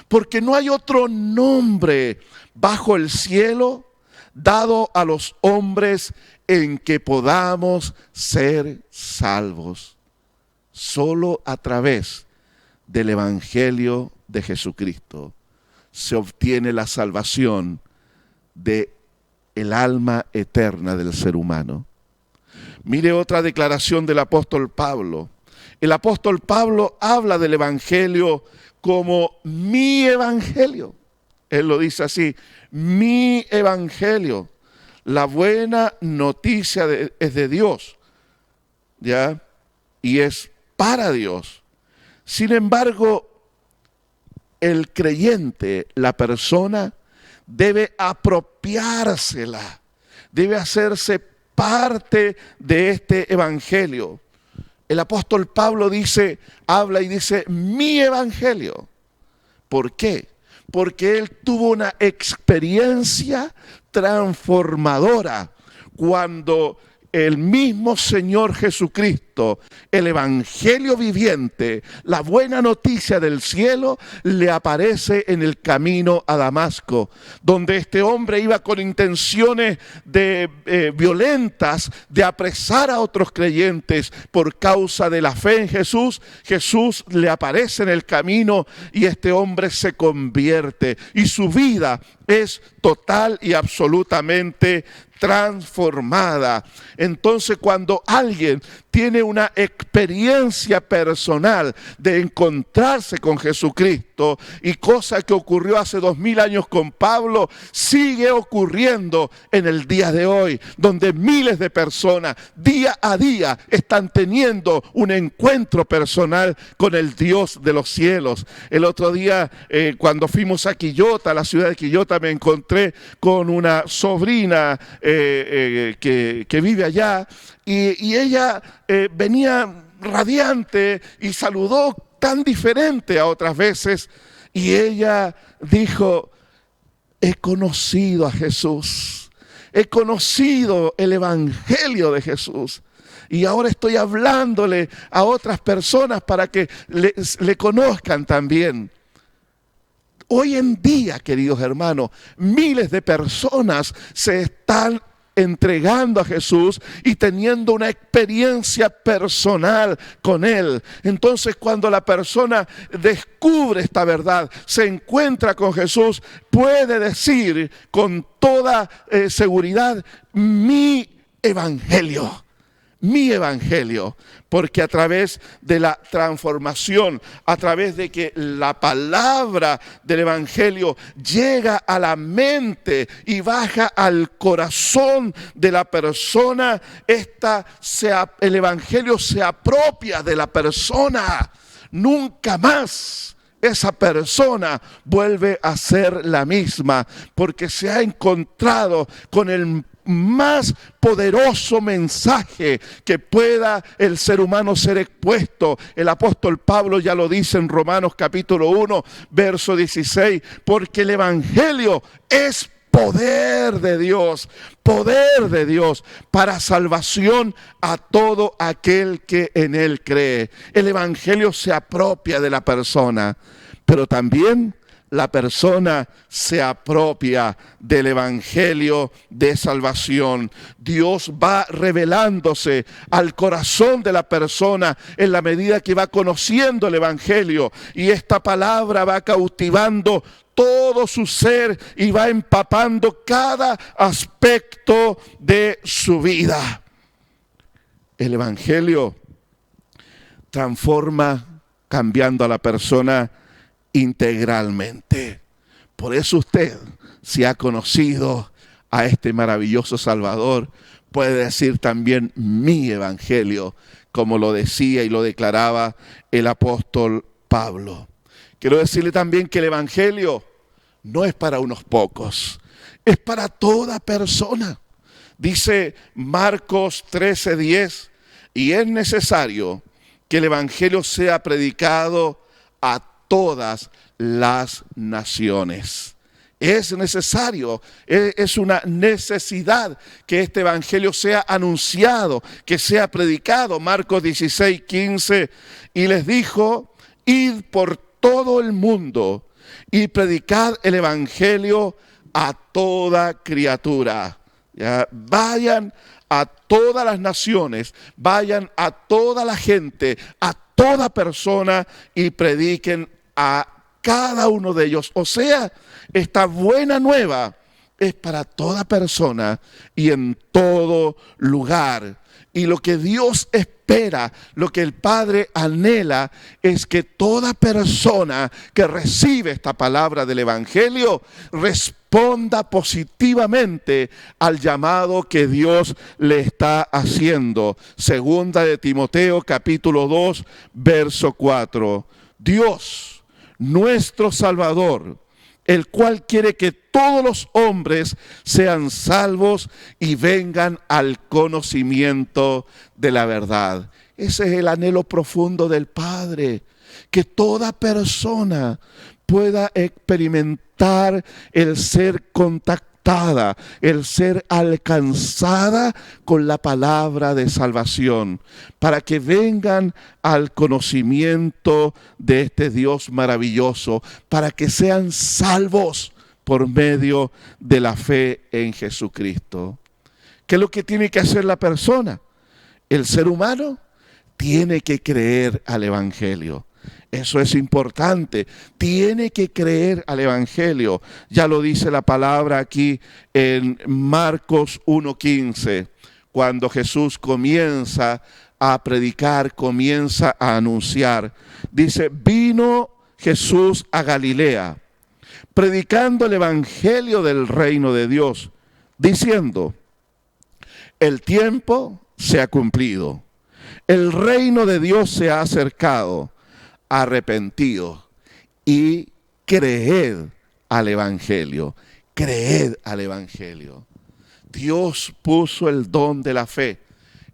porque no hay otro nombre bajo el cielo dado a los hombres en que podamos ser salvos. Solo a través del Evangelio de Jesucristo se obtiene la salvación de el alma eterna del ser humano. Mire otra declaración del apóstol Pablo. El apóstol Pablo habla del evangelio como mi evangelio. Él lo dice así, mi evangelio. La buena noticia es de Dios, ¿ya? Y es para Dios. Sin embargo, el creyente, la persona, debe apropiársela, debe hacerse parte de este evangelio. El apóstol Pablo habla y dice, mi evangelio. ¿Por qué? Porque él tuvo una experiencia transformadora cuando el mismo Señor Jesucristo, el evangelio viviente, la buena noticia del cielo, le aparece en el camino a Damasco, donde este hombre iba con intenciones violentas de apresar a otros creyentes por causa de la fe en Jesús. Jesús le aparece en el camino y este hombre se convierte y su vida es total y absolutamente transformada. Entonces, cuando alguien tiene una experiencia personal de encontrarse con Jesucristo, y cosa que ocurrió hace 2000 años con Pablo, sigue ocurriendo en el día de hoy, donde miles de personas día a día están teniendo un encuentro personal con el Dios de los cielos. El otro día, cuando fuimos a Quillota, la ciudad de Quillota, me encontré con una sobrina que vive allá, y ella venía radiante y saludó tan diferente a otras veces, y ella dijo, he conocido a Jesús, he conocido el evangelio de Jesús, y ahora estoy hablándole a otras personas para que le conozcan también. Hoy en día, queridos hermanos, miles de personas se están entregando a Jesús y teniendo una experiencia personal con Él. Entonces, cuando la persona descubre esta verdad, se encuentra con Jesús, puede decir con toda seguridad, mi evangelio. Mi evangelio, porque a través de la transformación, a través de que la palabra del evangelio llega a la mente y baja al corazón de la persona, el evangelio se apropia de la persona. Nunca más esa persona vuelve a ser la misma, porque se ha encontrado con el más poderoso mensaje que pueda el ser humano ser expuesto. El apóstol Pablo ya lo dice en Romanos capítulo 1, verso 16, porque el evangelio es poder de Dios para salvación a todo aquel que en él cree. El evangelio se apropia de la persona, pero también la persona se apropia del evangelio de salvación. Dios va revelándose al corazón de la persona en la medida que va conociendo el evangelio, y esta palabra va cautivando todo su ser y va empapando cada aspecto de su vida. El evangelio transforma, cambiando a la persona integralmente. Por eso usted, si ha conocido a este maravilloso Salvador, puede decir también mi evangelio, como lo decía y lo declaraba el apóstol Pablo. Quiero decirle también que el evangelio no es para unos pocos, es para toda persona. Dice Marcos 13:10, y es necesario que el evangelio sea predicado a todas las naciones. Es necesario, es una necesidad que este evangelio sea anunciado, que sea predicado. Marcos 16:15, y les dijo, id por todo el mundo y predicad el evangelio a toda criatura. ¿Ya? Vayan a todas las naciones, vayan a toda la gente, a toda persona, y prediquen a cada uno de ellos. O sea, esta buena nueva es para toda persona y en todo lugar. Y lo que Dios espera, lo que el Padre anhela, es que toda persona que recibe esta palabra del Evangelio responda positivamente al llamado que Dios le está haciendo. Segunda de Timoteo, capítulo 2, verso 4. Dios, nuestro Salvador, el cual quiere que todos los hombres sean salvos y vengan al conocimiento de la verdad. Ese es el anhelo profundo del Padre, que toda persona pueda experimentar el ser contactada, el ser alcanzada con la palabra de salvación, para que vengan al conocimiento de este Dios maravilloso, para que sean salvos por medio de la fe en Jesucristo. ¿Qué es lo que tiene que hacer la persona? El ser humano tiene que creer al Evangelio. Eso es importante. Tiene que creer al Evangelio. Ya lo dice la palabra aquí en Marcos 1:15, cuando Jesús comienza a predicar, comienza a anunciar. Dice, vino Jesús a Galilea, predicando el Evangelio del reino de Dios, diciendo, el tiempo se ha cumplido, el reino de Dios se ha acercado, arrepentidos y creed al Evangelio. Creed al Evangelio. Dios puso el don de la fe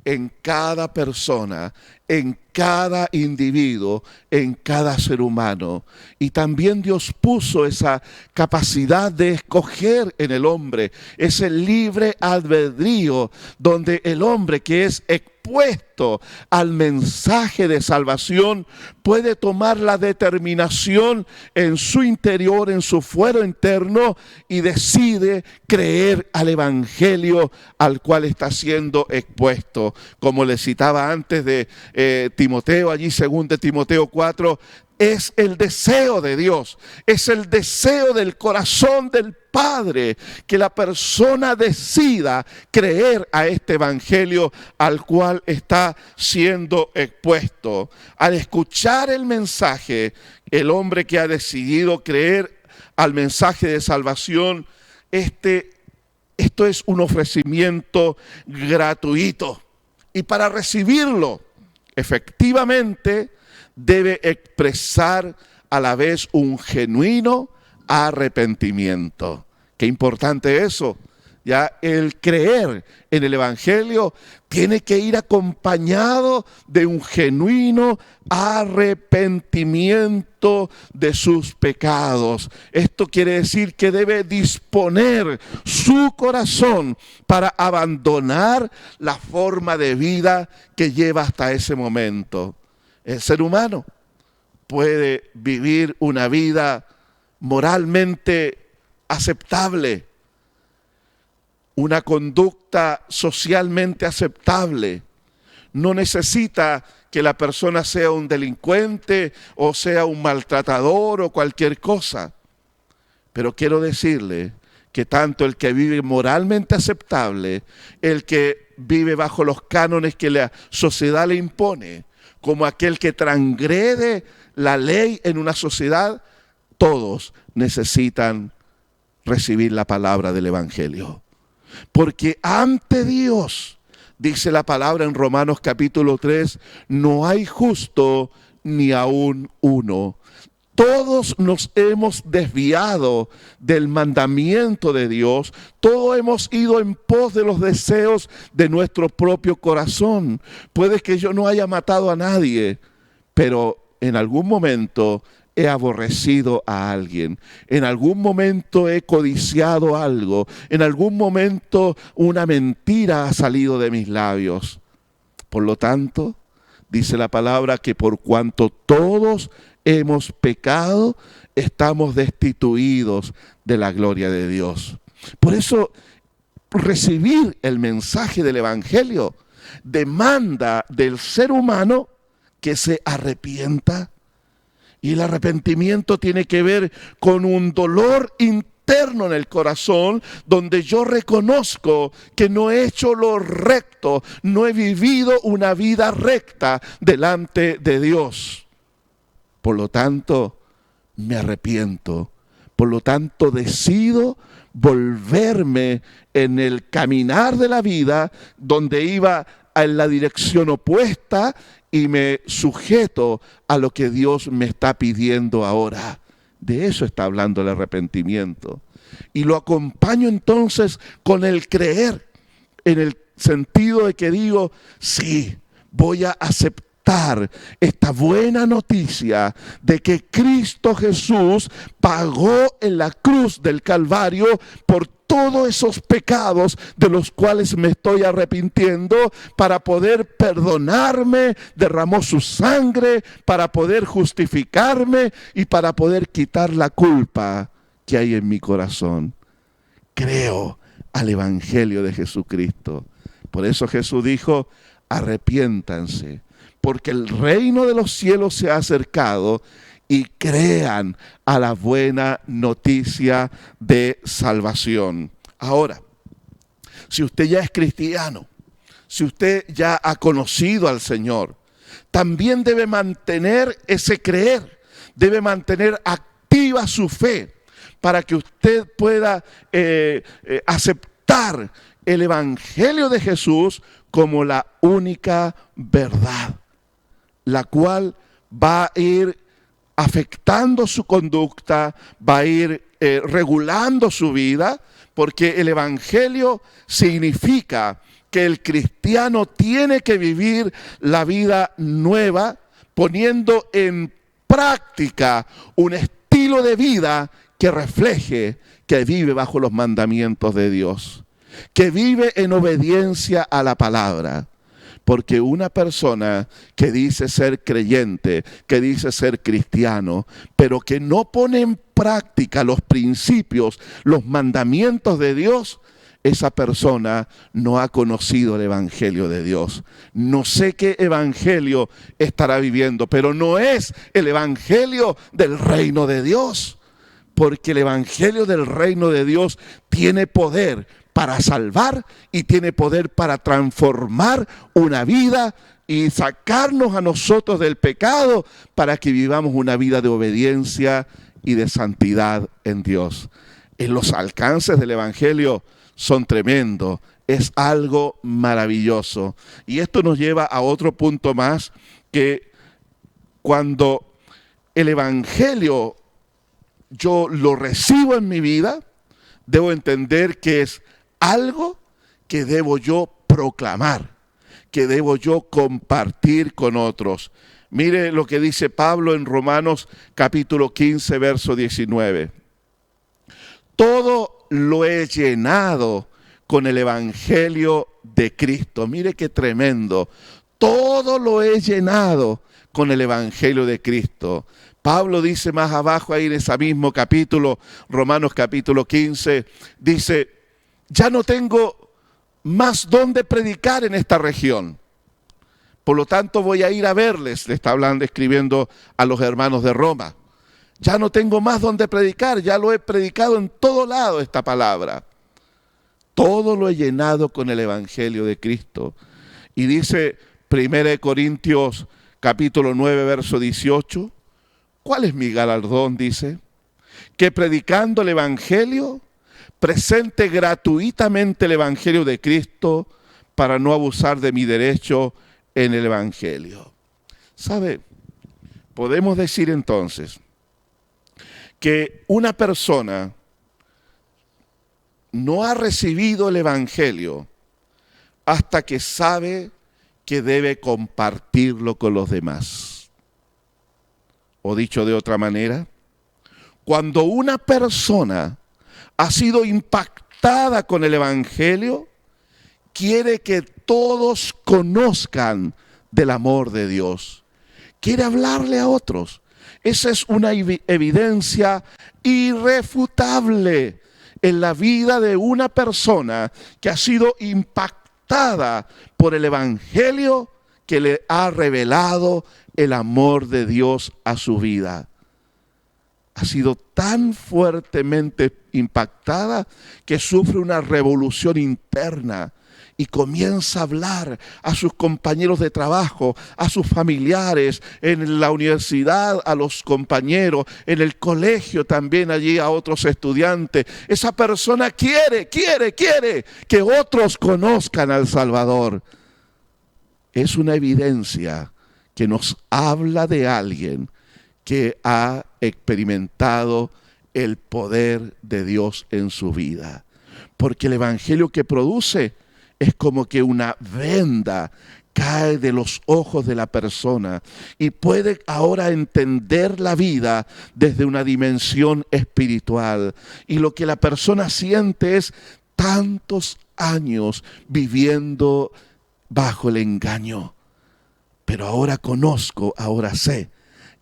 en cada persona, en cada individuo, en cada ser humano. Y también Dios puso esa capacidad de escoger en el hombre, ese libre albedrío donde el hombre que es expuesto al mensaje de salvación puede tomar la determinación en su interior, en su fuero interno, y decide creer al Evangelio al cual está siendo expuesto. Como le citaba antes de Timoteo, allí 2 Timoteo 4, es el deseo de Dios, es el deseo del corazón del Padre, que la persona decida creer a este Evangelio al cual está siendo expuesto. Al escuchar el mensaje, el hombre que ha decidido creer al mensaje de salvación, esto es un ofrecimiento gratuito. Y para recibirlo, efectivamente, debe expresar a la vez un genuino arrepentimiento. Qué importante eso. Ya el creer en el Evangelio tiene que ir acompañado de un genuino arrepentimiento de sus pecados. Esto quiere decir que debe disponer su corazón para abandonar la forma de vida que lleva hasta ese momento. El ser humano puede vivir una vida moralmente aceptable, una conducta socialmente aceptable. No necesita que la persona sea un delincuente o sea un maltratador o cualquier cosa. Pero quiero decirle que tanto el que vive moralmente aceptable, el que vive bajo los cánones que la sociedad le impone, como aquel que transgrede la ley en una sociedad, todos necesitan recibir la palabra del Evangelio. Porque ante Dios, dice la palabra en Romanos capítulo 3, no hay justo ni aún uno. Todos nos hemos desviado del mandamiento de Dios. Todos hemos ido en pos de los deseos de nuestro propio corazón. Puede que yo no haya matado a nadie, pero en algún momento he aborrecido a alguien. En algún momento he codiciado algo. En algún momento una mentira ha salido de mis labios. Por lo tanto, dice la palabra que por cuanto todos hemos pecado, estamos destituidos de la gloria de Dios. Por eso, recibir el mensaje del Evangelio demanda del ser humano que se arrepienta. Y el arrepentimiento tiene que ver con un dolor interno interno en el corazón, donde yo reconozco que no he hecho lo recto, no he vivido una vida recta delante de Dios. Por lo tanto, me arrepiento. Por lo tanto, decido volverme en el caminar de la vida donde iba en la dirección opuesta y me sujeto a lo que Dios me está pidiendo ahora. De eso está hablando el arrepentimiento. Y lo acompaño entonces con el creer, en el sentido de que digo, sí, voy a aceptar esta buena noticia de que Cristo Jesús pagó en la cruz del Calvario por todos esos pecados de los cuales me estoy arrepintiendo, para poder perdonarme, derramó su sangre para poder justificarme y para poder quitar la culpa que hay en mi corazón. Creo al Evangelio de Jesucristo. Por eso Jesús dijo, arrepiéntanse, porque el reino de los cielos se ha acercado, y crean a la buena noticia de salvación. Ahora, si usted ya es cristiano, si usted ya ha conocido al Señor, también debe mantener ese creer, debe mantener activa su fe, para que usted pueda aceptar el Evangelio de Jesús como la única verdad, la cual va a ir afectando su conducta, va a ir regulando su vida, porque el Evangelio significa que el cristiano tiene que vivir la vida nueva, poniendo en práctica un estilo de vida que refleje que vive bajo los mandamientos de Dios, que vive en obediencia a la palabra. Porque una persona que dice ser creyente, que dice ser cristiano, pero que no pone en práctica los principios, los mandamientos de Dios, esa persona no ha conocido el Evangelio de Dios. No sé qué evangelio estará viviendo, pero no es el Evangelio del reino de Dios. Porque el Evangelio del reino de Dios tiene poder para salvar y tiene poder para transformar una vida y sacarnos a nosotros del pecado para que vivamos una vida de obediencia y de santidad en Dios. Los alcances del Evangelio son tremendos, es algo maravilloso. Y esto nos lleva a otro punto más, que cuando el Evangelio yo lo recibo en mi vida, debo entender que es algo que debo yo proclamar, que debo yo compartir con otros. Mire lo que dice Pablo en Romanos capítulo 15, verso 19. Todo lo he llenado con el Evangelio de Cristo. Mire qué tremendo. Todo lo he llenado con el Evangelio de Cristo. Pablo dice más abajo ahí en ese mismo capítulo, Romanos capítulo 15, dice, ya no tengo más dónde predicar en esta región. Por lo tanto voy a ir a verles, le está hablando, escribiendo a los hermanos de Roma. Ya no tengo más dónde predicar, ya lo he predicado en todo lado esta palabra. Todo lo he llenado con el Evangelio de Cristo. Y dice 1 Corintios capítulo 9, verso 18, ¿cuál es mi galardón? Dice, que predicando el Evangelio, presente gratuitamente el Evangelio de Cristo para no abusar de mi derecho en el Evangelio. ¿Sabe? Podemos decir entonces que una persona no ha recibido el Evangelio hasta que sabe que debe compartirlo con los demás. O dicho de otra manera, cuando una persona ha sido impactada con el Evangelio, quiere que todos conozcan del amor de Dios. Quiere hablarle a otros. Esa es una evidencia irrefutable en la vida de una persona que ha sido impactada por el Evangelio que le ha revelado el amor de Dios a su vida. ha sido tan fuertemente impactada que sufre una revolución interna y comienza a hablar a sus compañeros de trabajo, a sus familiares, en la universidad a los compañeros, en el colegio también allí a otros estudiantes. Esa persona quiere que otros conozcan al Salvador. Es una evidencia que nos habla de alguien que ha experimentado el poder de Dios en su vida. Porque el evangelio que produce es como que una venda cae de los ojos de la persona y puede ahora entender la vida desde una dimensión espiritual. Y lo que la persona siente es tantos años viviendo bajo el engaño. Pero ahora conozco, ahora sé,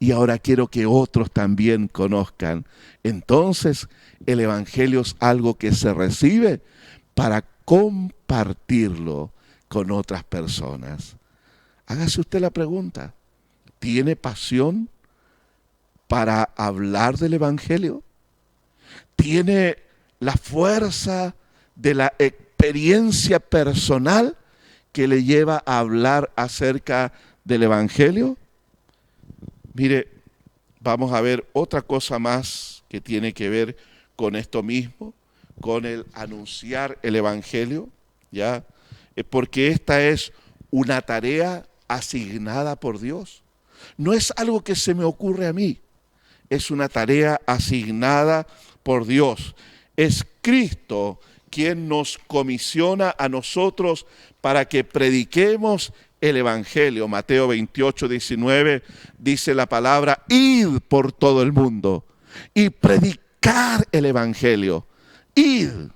y ahora quiero que otros también conozcan. Entonces, el evangelio es algo que se recibe para compartirlo con otras personas. Hágase usted la pregunta, ¿tiene pasión para hablar del evangelio? ¿Tiene la fuerza de la experiencia personal que le lleva a hablar acerca del evangelio? Mire, vamos a ver otra cosa más que tiene que ver con esto mismo, con el anunciar el evangelio, ¿ya? Porque esta es una tarea asignada por Dios. No es algo que se me ocurre a mí, es una tarea asignada por Dios. Es Cristo quien nos comisiona a nosotros para que prediquemos el evangelio. Mateo 28, 19 dice la palabra: id por todo el mundo y predicar el evangelio. Id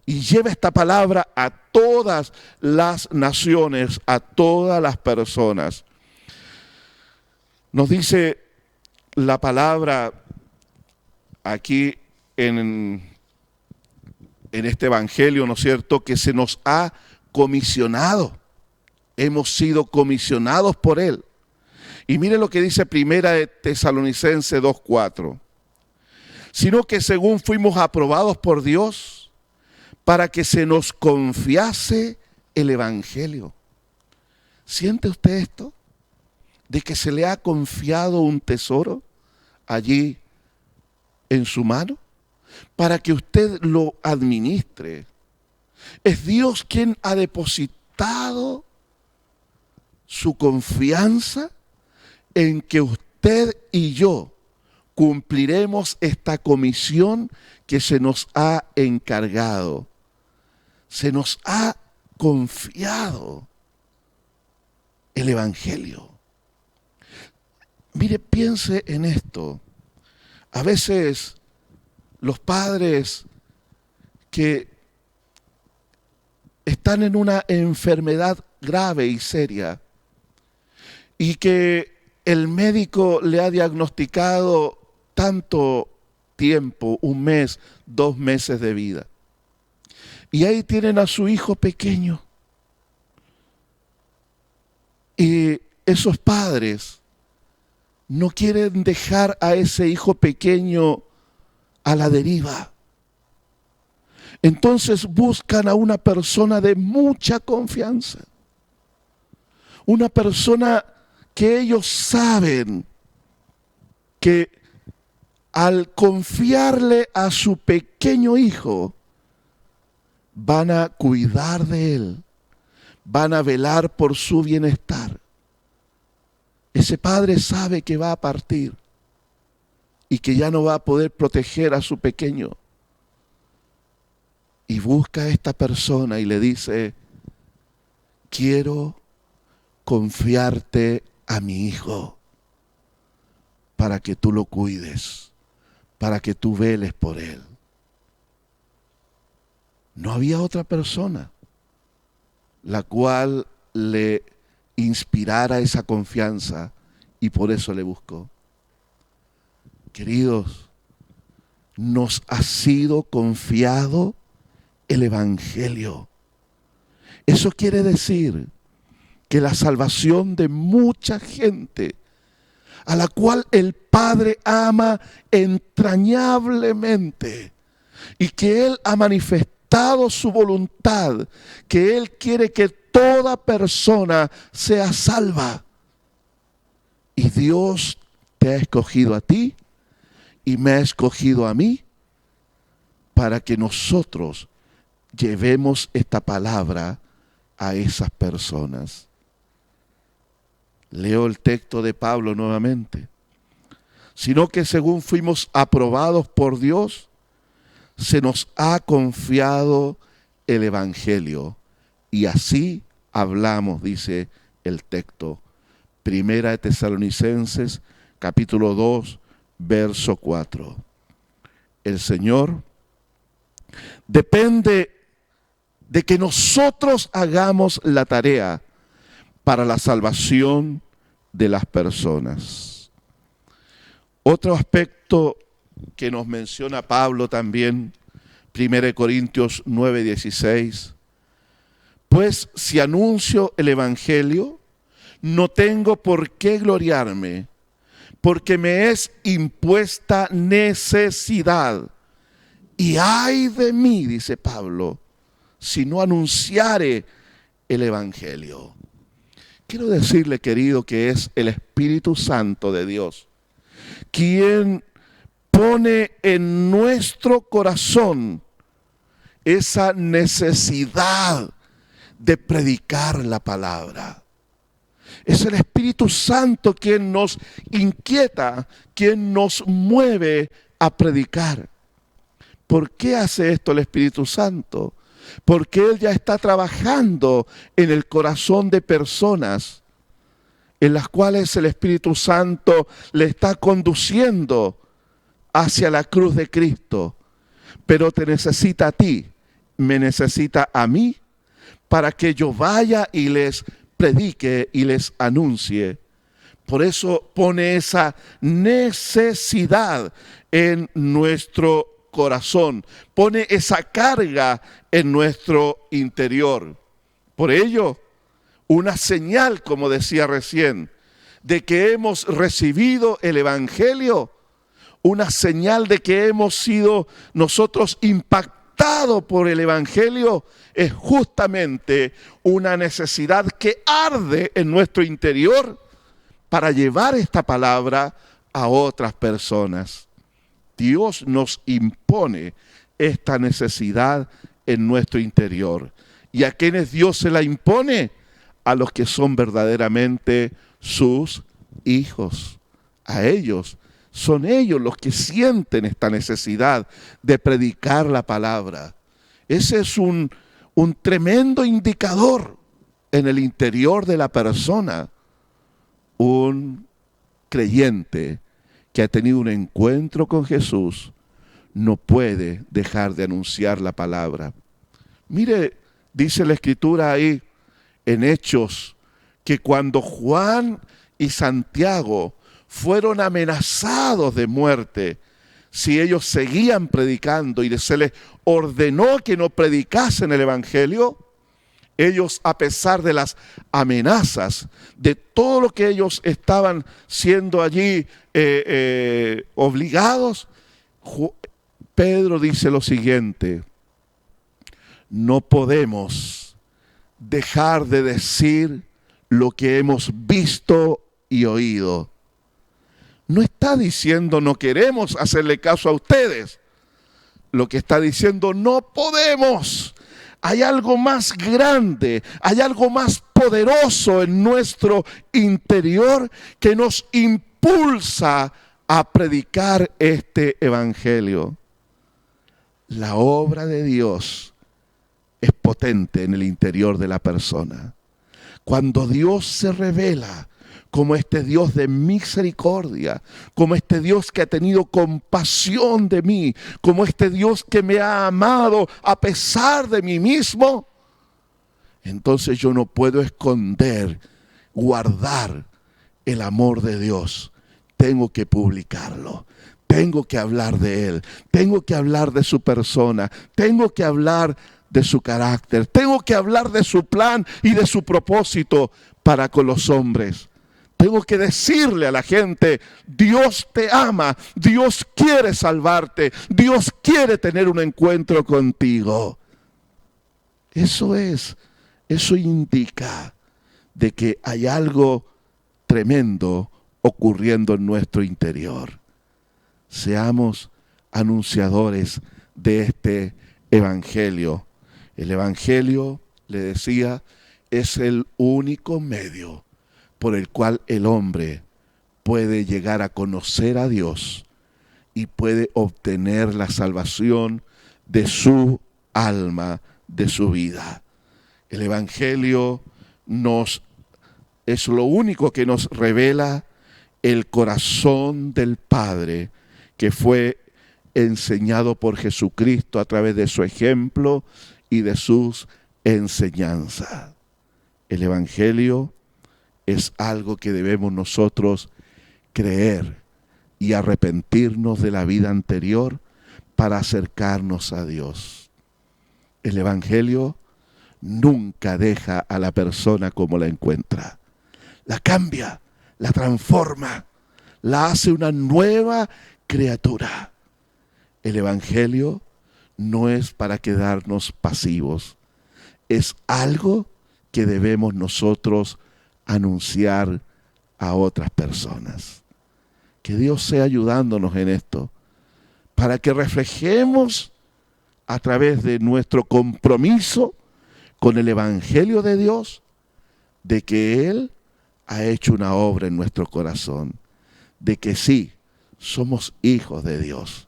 y lleva esta palabra a todas las naciones, a todas las personas. Nos dice la palabra aquí en este evangelio, ¿no es cierto?, que se nos ha comisionado. Hemos sido comisionados por Él. Y mire lo que dice Primera de Tesalonicenses 2:4. Sino que según fuimos aprobados por Dios para que se nos confiase el evangelio. ¿Siente usted esto? De que se le ha confiado un tesoro allí en su mano para que usted lo administre. Es Dios quien ha depositado su confianza en que usted y yo cumpliremos esta comisión que se nos ha encargado. Se nos ha confiado el evangelio. Mire, piense en esto. A veces los padres que están en una enfermedad grave y seria y que el médico le ha diagnosticado tanto tiempo, 1 mes, 2 meses de vida. Y ahí tienen a su hijo pequeño. Y esos padres no quieren dejar a ese hijo pequeño a la deriva. Entonces buscan a una persona de mucha confianza. Una persona que ellos saben que al confiarle a su pequeño hijo, van a cuidar de él, van a velar por su bienestar. Ese padre sabe que va a partir y que ya no va a poder proteger a su pequeño. Y busca a esta persona y le dice: quiero confiarte a mi hijo para que tú lo cuides, para que tú veles por él. No había otra persona la cual le inspirara esa confianza y por eso le buscó. Queridos, nos ha sido confiado el evangelio. Eso quiere decir que la salvación de mucha gente a la cual el Padre ama entrañablemente y que Él ha manifestado su voluntad, que Él quiere que toda persona sea salva. Y Dios te ha escogido a ti y me ha escogido a mí para que nosotros llevemos esta palabra a esas personas. Leo el texto de Pablo nuevamente. Sino que según fuimos aprobados por Dios, se nos ha confiado el Evangelio. Y así hablamos, dice el texto. Primera de Tesalonicenses, capítulo 2, verso 4. El Señor depende de que nosotros hagamos la tarea para la salvación de las personas. Otro aspecto que nos menciona Pablo también, 1 Corintios 9:16, pues si anuncio el Evangelio, no tengo por qué gloriarme, porque me es impuesta necesidad. Y ay de mí, dice Pablo, si no anunciare el Evangelio. Quiero decirle, querido, que es el Espíritu Santo de Dios quien pone en nuestro corazón esa necesidad de predicar la palabra. Es el Espíritu Santo quien nos inquieta, quien nos mueve a predicar. ¿Por qué hace esto el Espíritu Santo? Porque Él ya está trabajando en el corazón de personas en las cuales el Espíritu Santo le está conduciendo hacia la cruz de Cristo. Pero te necesita a ti, me necesita a mí, para que yo vaya y les predique y les anuncie. Por eso pone esa necesidad en nuestro corazón, pone esa carga en nuestro interior. Por ello, una señal, como decía recién, de que hemos recibido el Evangelio, una señal de que hemos sido nosotros impactados por el Evangelio, es justamente una necesidad que arde en nuestro interior para llevar esta palabra a otras personas. Dios nos impone esta necesidad en nuestro interior. ¿Y a quiénes Dios se la impone? A los que son verdaderamente sus hijos. A ellos. Son ellos los que sienten esta necesidad de predicar la palabra. Ese es un tremendo indicador en el interior de la persona. Un creyente que ha tenido un encuentro con Jesús no puede dejar de anunciar la palabra. Mire, dice la Escritura ahí en Hechos, que cuando Juan y Santiago fueron amenazados de muerte, si ellos seguían predicando y se les ordenó que no predicasen el Evangelio, ellos, a pesar de las amenazas, de todo lo que ellos estaban siendo allí obligados, Pedro dice lo siguiente: no podemos dejar de decir lo que hemos visto y oído. No está diciendo no queremos hacerle caso a ustedes. Lo que está diciendo, no podemos. Hay algo más grande, hay algo más poderoso en nuestro interior que nos impulsa a predicar este evangelio. La obra de Dios es potente en el interior de la persona. Cuando Dios se revela como este Dios de misericordia, como este Dios que ha tenido compasión de mí, como este Dios que me ha amado a pesar de mí mismo, entonces yo no puedo esconder, guardar el amor de Dios. Tengo que publicarlo. Tengo que hablar de Él. Tengo que hablar de su persona. Tengo que hablar de su carácter. Tengo que hablar de su plan y de su propósito para con los hombres. Tengo que decirle a la gente, Dios te ama, Dios quiere salvarte, Dios quiere tener un encuentro contigo. Eso indica de que hay algo tremendo ocurriendo en nuestro interior. Seamos anunciadores de este evangelio. El evangelio, le decía, es el único medio por el cual el hombre puede llegar a conocer a Dios y puede obtener la salvación de su alma, de su vida. El evangelio es lo único que nos revela el corazón del Padre, que fue enseñado por Jesucristo a través de su ejemplo y de sus enseñanzas. El evangelio es algo que debemos nosotros creer y arrepentirnos de la vida anterior para acercarnos a Dios. El evangelio nunca deja a la persona como la encuentra. La cambia, la transforma, la hace una nueva criatura. El evangelio no es para quedarnos pasivos. Es algo que debemos nosotros anunciar a otras personas. Que Dios sea ayudándonos en esto, para que reflejemos a través de nuestro compromiso con el evangelio de Dios, de que Él ha hecho una obra en nuestro corazón, de que sí, somos hijos de Dios,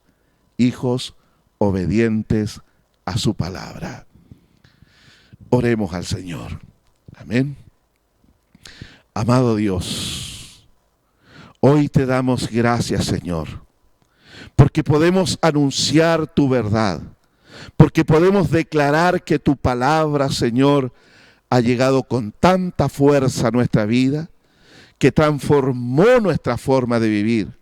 hijos obedientes a su palabra. Oremos al Señor. Amén. Amado Dios, hoy te damos gracias, Señor, porque podemos anunciar tu verdad, porque podemos declarar que tu palabra, Señor, ha llegado con tanta fuerza a nuestra vida, que transformó nuestra forma de vivir.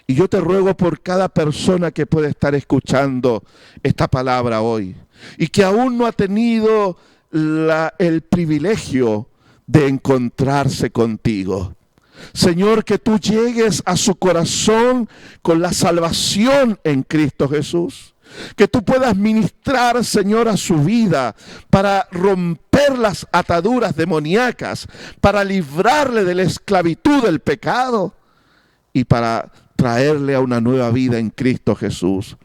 Y yo te ruego por cada persona que puede estar escuchando esta palabra hoy y que aún no ha tenido el privilegio de encontrarse contigo. Señor, que tú llegues a su corazón con la salvación en Cristo Jesús. Que tú puedas ministrar, Señor, a su vida para romper las ataduras demoníacas, para librarle de la esclavitud del pecado y para traerle a una nueva vida en Cristo Jesús.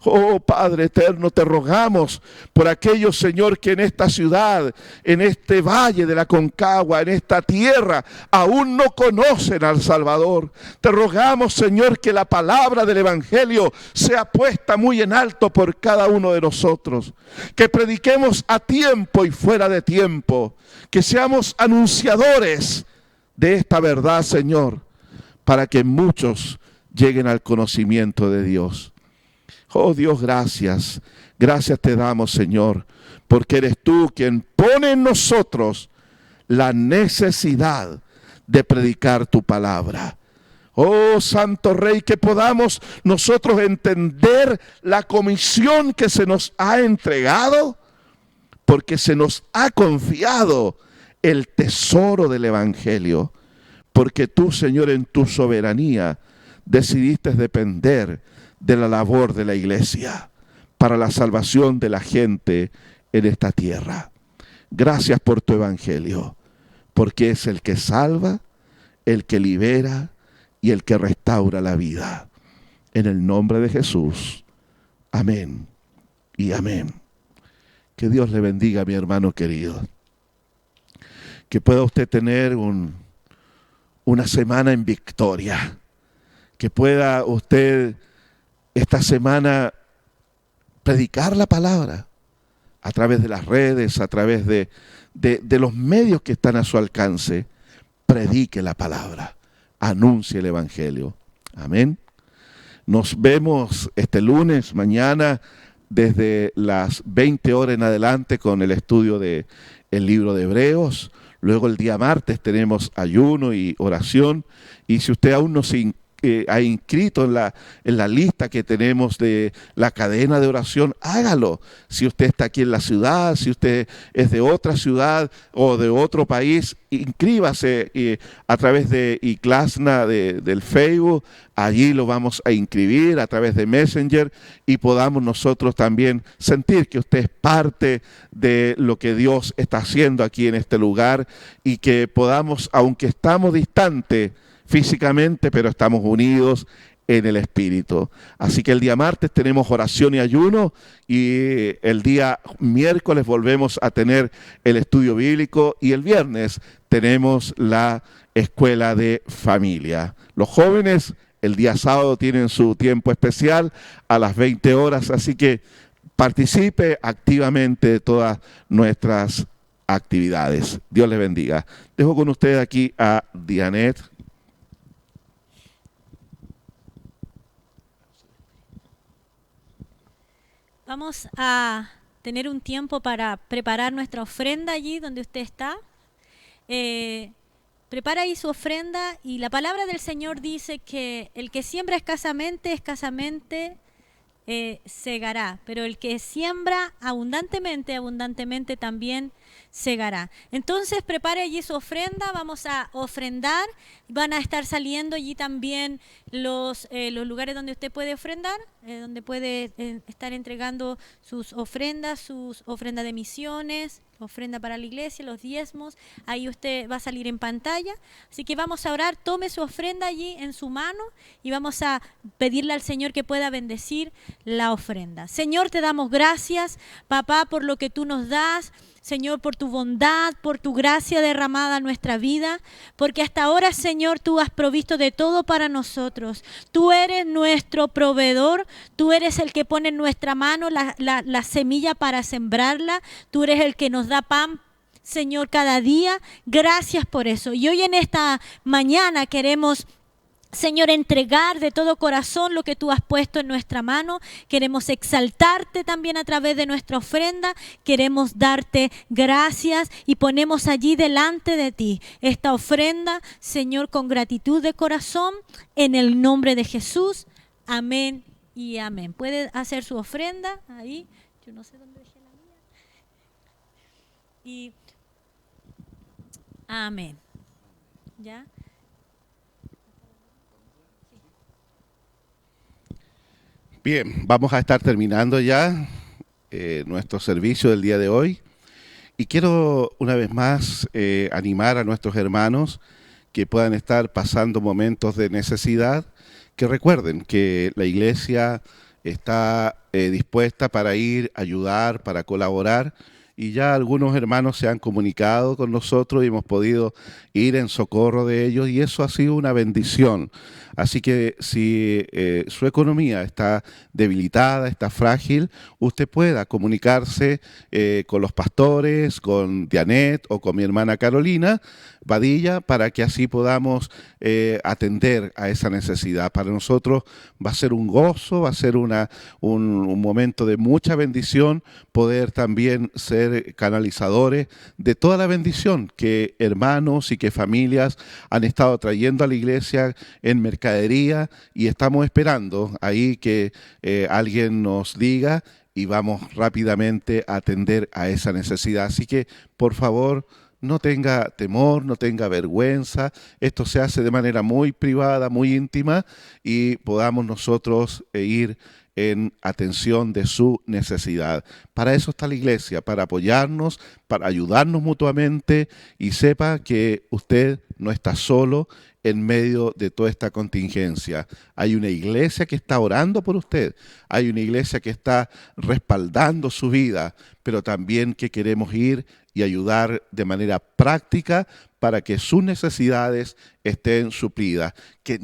Oh Padre eterno, te rogamos por aquellos, Señor, que en esta ciudad, en este valle de la Concagua, en esta tierra, aún no conocen al Salvador. Te rogamos, Señor, que la palabra del evangelio sea puesta muy en alto por cada uno de nosotros. Que prediquemos a tiempo y fuera de tiempo. Que seamos anunciadores de esta verdad, Señor, para que muchos lleguen al conocimiento de Dios. Oh Dios, gracias. Gracias te damos, Señor, porque eres tú quien pone en nosotros la necesidad de predicar tu palabra. Oh Santo Rey, que podamos nosotros entender la comisión que se nos ha entregado, porque se nos ha confiado el tesoro del evangelio, porque tú, Señor, en tu soberanía decidiste depender de la labor de la iglesia para la salvación de la gente en esta tierra. Gracias por tu evangelio, porque es el que salva, el que libera y el que restaura la vida. En el nombre de Jesús. Amén y amén. Que Dios le bendiga, mi hermano querido. Que pueda usted tener una semana en victoria. Que pueda usted esta semana predicar la palabra a través de las redes, a través de los medios que están a su alcance. Predique la palabra, anuncie el evangelio. Amén. Nos vemos este lunes, mañana, desde las 20 horas en adelante con el estudio del libro de Hebreos. Luego el día martes tenemos ayuno y oración. Y si usted aún no se ha inscrito en la lista que tenemos de la cadena de oración, hágalo. Si usted está aquí en la ciudad, si usted es de otra ciudad o de otro país, inscríbase a través de ICLASNA del Facebook. Allí lo vamos a inscribir a través de Messenger y podamos nosotros también sentir que usted es parte de lo que Dios está haciendo aquí en este lugar y que podamos, aunque estamos distantes físicamente, pero estamos unidos en el Espíritu. Así que el día martes tenemos oración y ayuno y el día miércoles volvemos a tener el estudio bíblico y el viernes tenemos la escuela de familia. Los jóvenes el día sábado tienen su tiempo especial a las 20 horas, así que participe activamente de todas nuestras actividades. Dios les bendiga. Dejo con ustedes aquí a Dianet. Vamos a tener un tiempo para preparar nuestra ofrenda allí donde usted está. Prepara ahí su ofrenda y la palabra del Señor dice que el que siembra escasamente segará, pero el que siembra abundantemente también segará. Entonces prepare allí su ofrenda, vamos a ofrendar, van a estar saliendo allí también los lugares donde usted puede ofrendar, donde puede estar entregando sus ofrendas de misiones, ofrenda para la iglesia, los diezmos, ahí usted va a salir en pantalla, así que vamos a orar, tome su ofrenda allí en su mano y vamos a pedirle al Señor que pueda bendecir la ofrenda. Señor, te damos gracias, papá, por lo que tú nos das, Señor, por tu bondad, por tu gracia derramada en nuestra vida, porque hasta ahora, Señor, tú has provisto de todo para nosotros. Tú eres nuestro proveedor, tú eres el que pone en nuestra mano la semilla para sembrarla, tú eres el que nos da pan, Señor, cada día. Gracias por eso. Y hoy en esta mañana queremos, Señor, entregar de todo corazón lo que tú has puesto en nuestra mano. Queremos exaltarte también a través de nuestra ofrenda. Queremos darte gracias y ponemos allí delante de ti esta ofrenda, Señor, con gratitud de corazón, en el nombre de Jesús. Amén y amén. Puede hacer su ofrenda ahí. Yo no sé dónde dejé la mía. Y amén. ¿Ya? Bien, vamos a estar terminando ya nuestro servicio del día de hoy y quiero una vez más animar a nuestros hermanos que puedan estar pasando momentos de necesidad, que recuerden que la iglesia está dispuesta para ir, ayudar, para colaborar y ya algunos hermanos se han comunicado con nosotros y hemos podido ir en socorro de ellos y eso ha sido una bendición. Así que si su economía está debilitada, está frágil, usted pueda comunicarse con los pastores, con Dianet o con mi hermana Carolina Badilla para que así podamos atender a esa necesidad. Para nosotros va a ser un gozo, va a ser un momento de mucha bendición poder también ser canalizadores de toda la bendición que hermanos y que familias han estado trayendo a la iglesia en mercadería y estamos esperando ahí que alguien nos diga y vamos rápidamente a atender a esa necesidad. Así que, por favor, no tenga temor, no tenga vergüenza. Esto se hace de manera muy privada, muy íntima y podamos nosotros ir en atención de su necesidad. Para eso está la iglesia, para apoyarnos, para ayudarnos mutuamente y sepa que usted no está solo en medio de toda esta contingencia. Hay una iglesia que está orando por usted, hay una iglesia que está respaldando su vida, pero también que queremos ir y ayudar de manera práctica para que sus necesidades estén suplidas. Que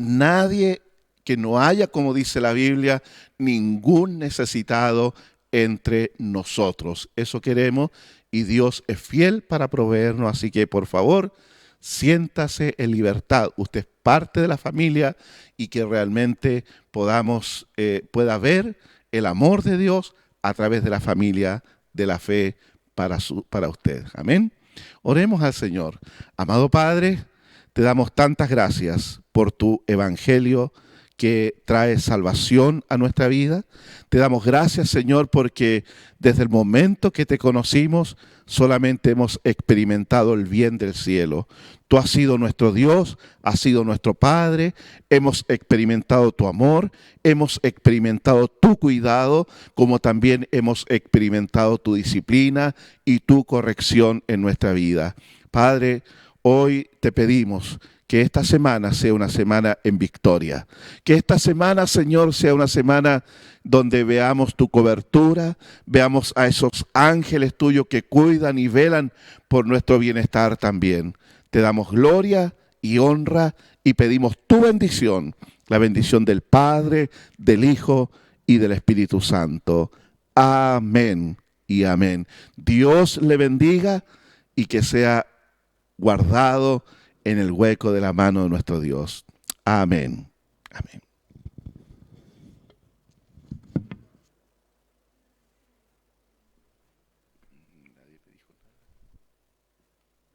no haya, como dice la Biblia, ningún necesitado entre nosotros. Eso queremos y Dios es fiel para proveernos, así que por favor, siéntase en libertad. Usted es parte de la familia y que realmente pueda ver el amor de Dios a través de la familia de la fe para usted. Amén. Oremos al Señor. Amado Padre, te damos tantas gracias por tu evangelio que trae salvación a nuestra vida. Te damos gracias, Señor, porque desde el momento que te conocimos, solamente hemos experimentado el bien del cielo. Tú has sido nuestro Dios, has sido nuestro Padre, hemos experimentado tu amor, hemos experimentado tu cuidado, como también hemos experimentado tu disciplina y tu corrección en nuestra vida. Padre, hoy te pedimos que esta semana sea una semana en victoria. Que esta semana, Señor, sea una semana donde veamos tu cobertura, veamos a esos ángeles tuyos que cuidan y velan por nuestro bienestar también. Te damos gloria y honra y pedimos tu bendición, la bendición del Padre, del Hijo y del Espíritu Santo. Amén y amén. Dios le bendiga y que sea guardado en el hueco de la mano de nuestro Dios. Amén. Amén.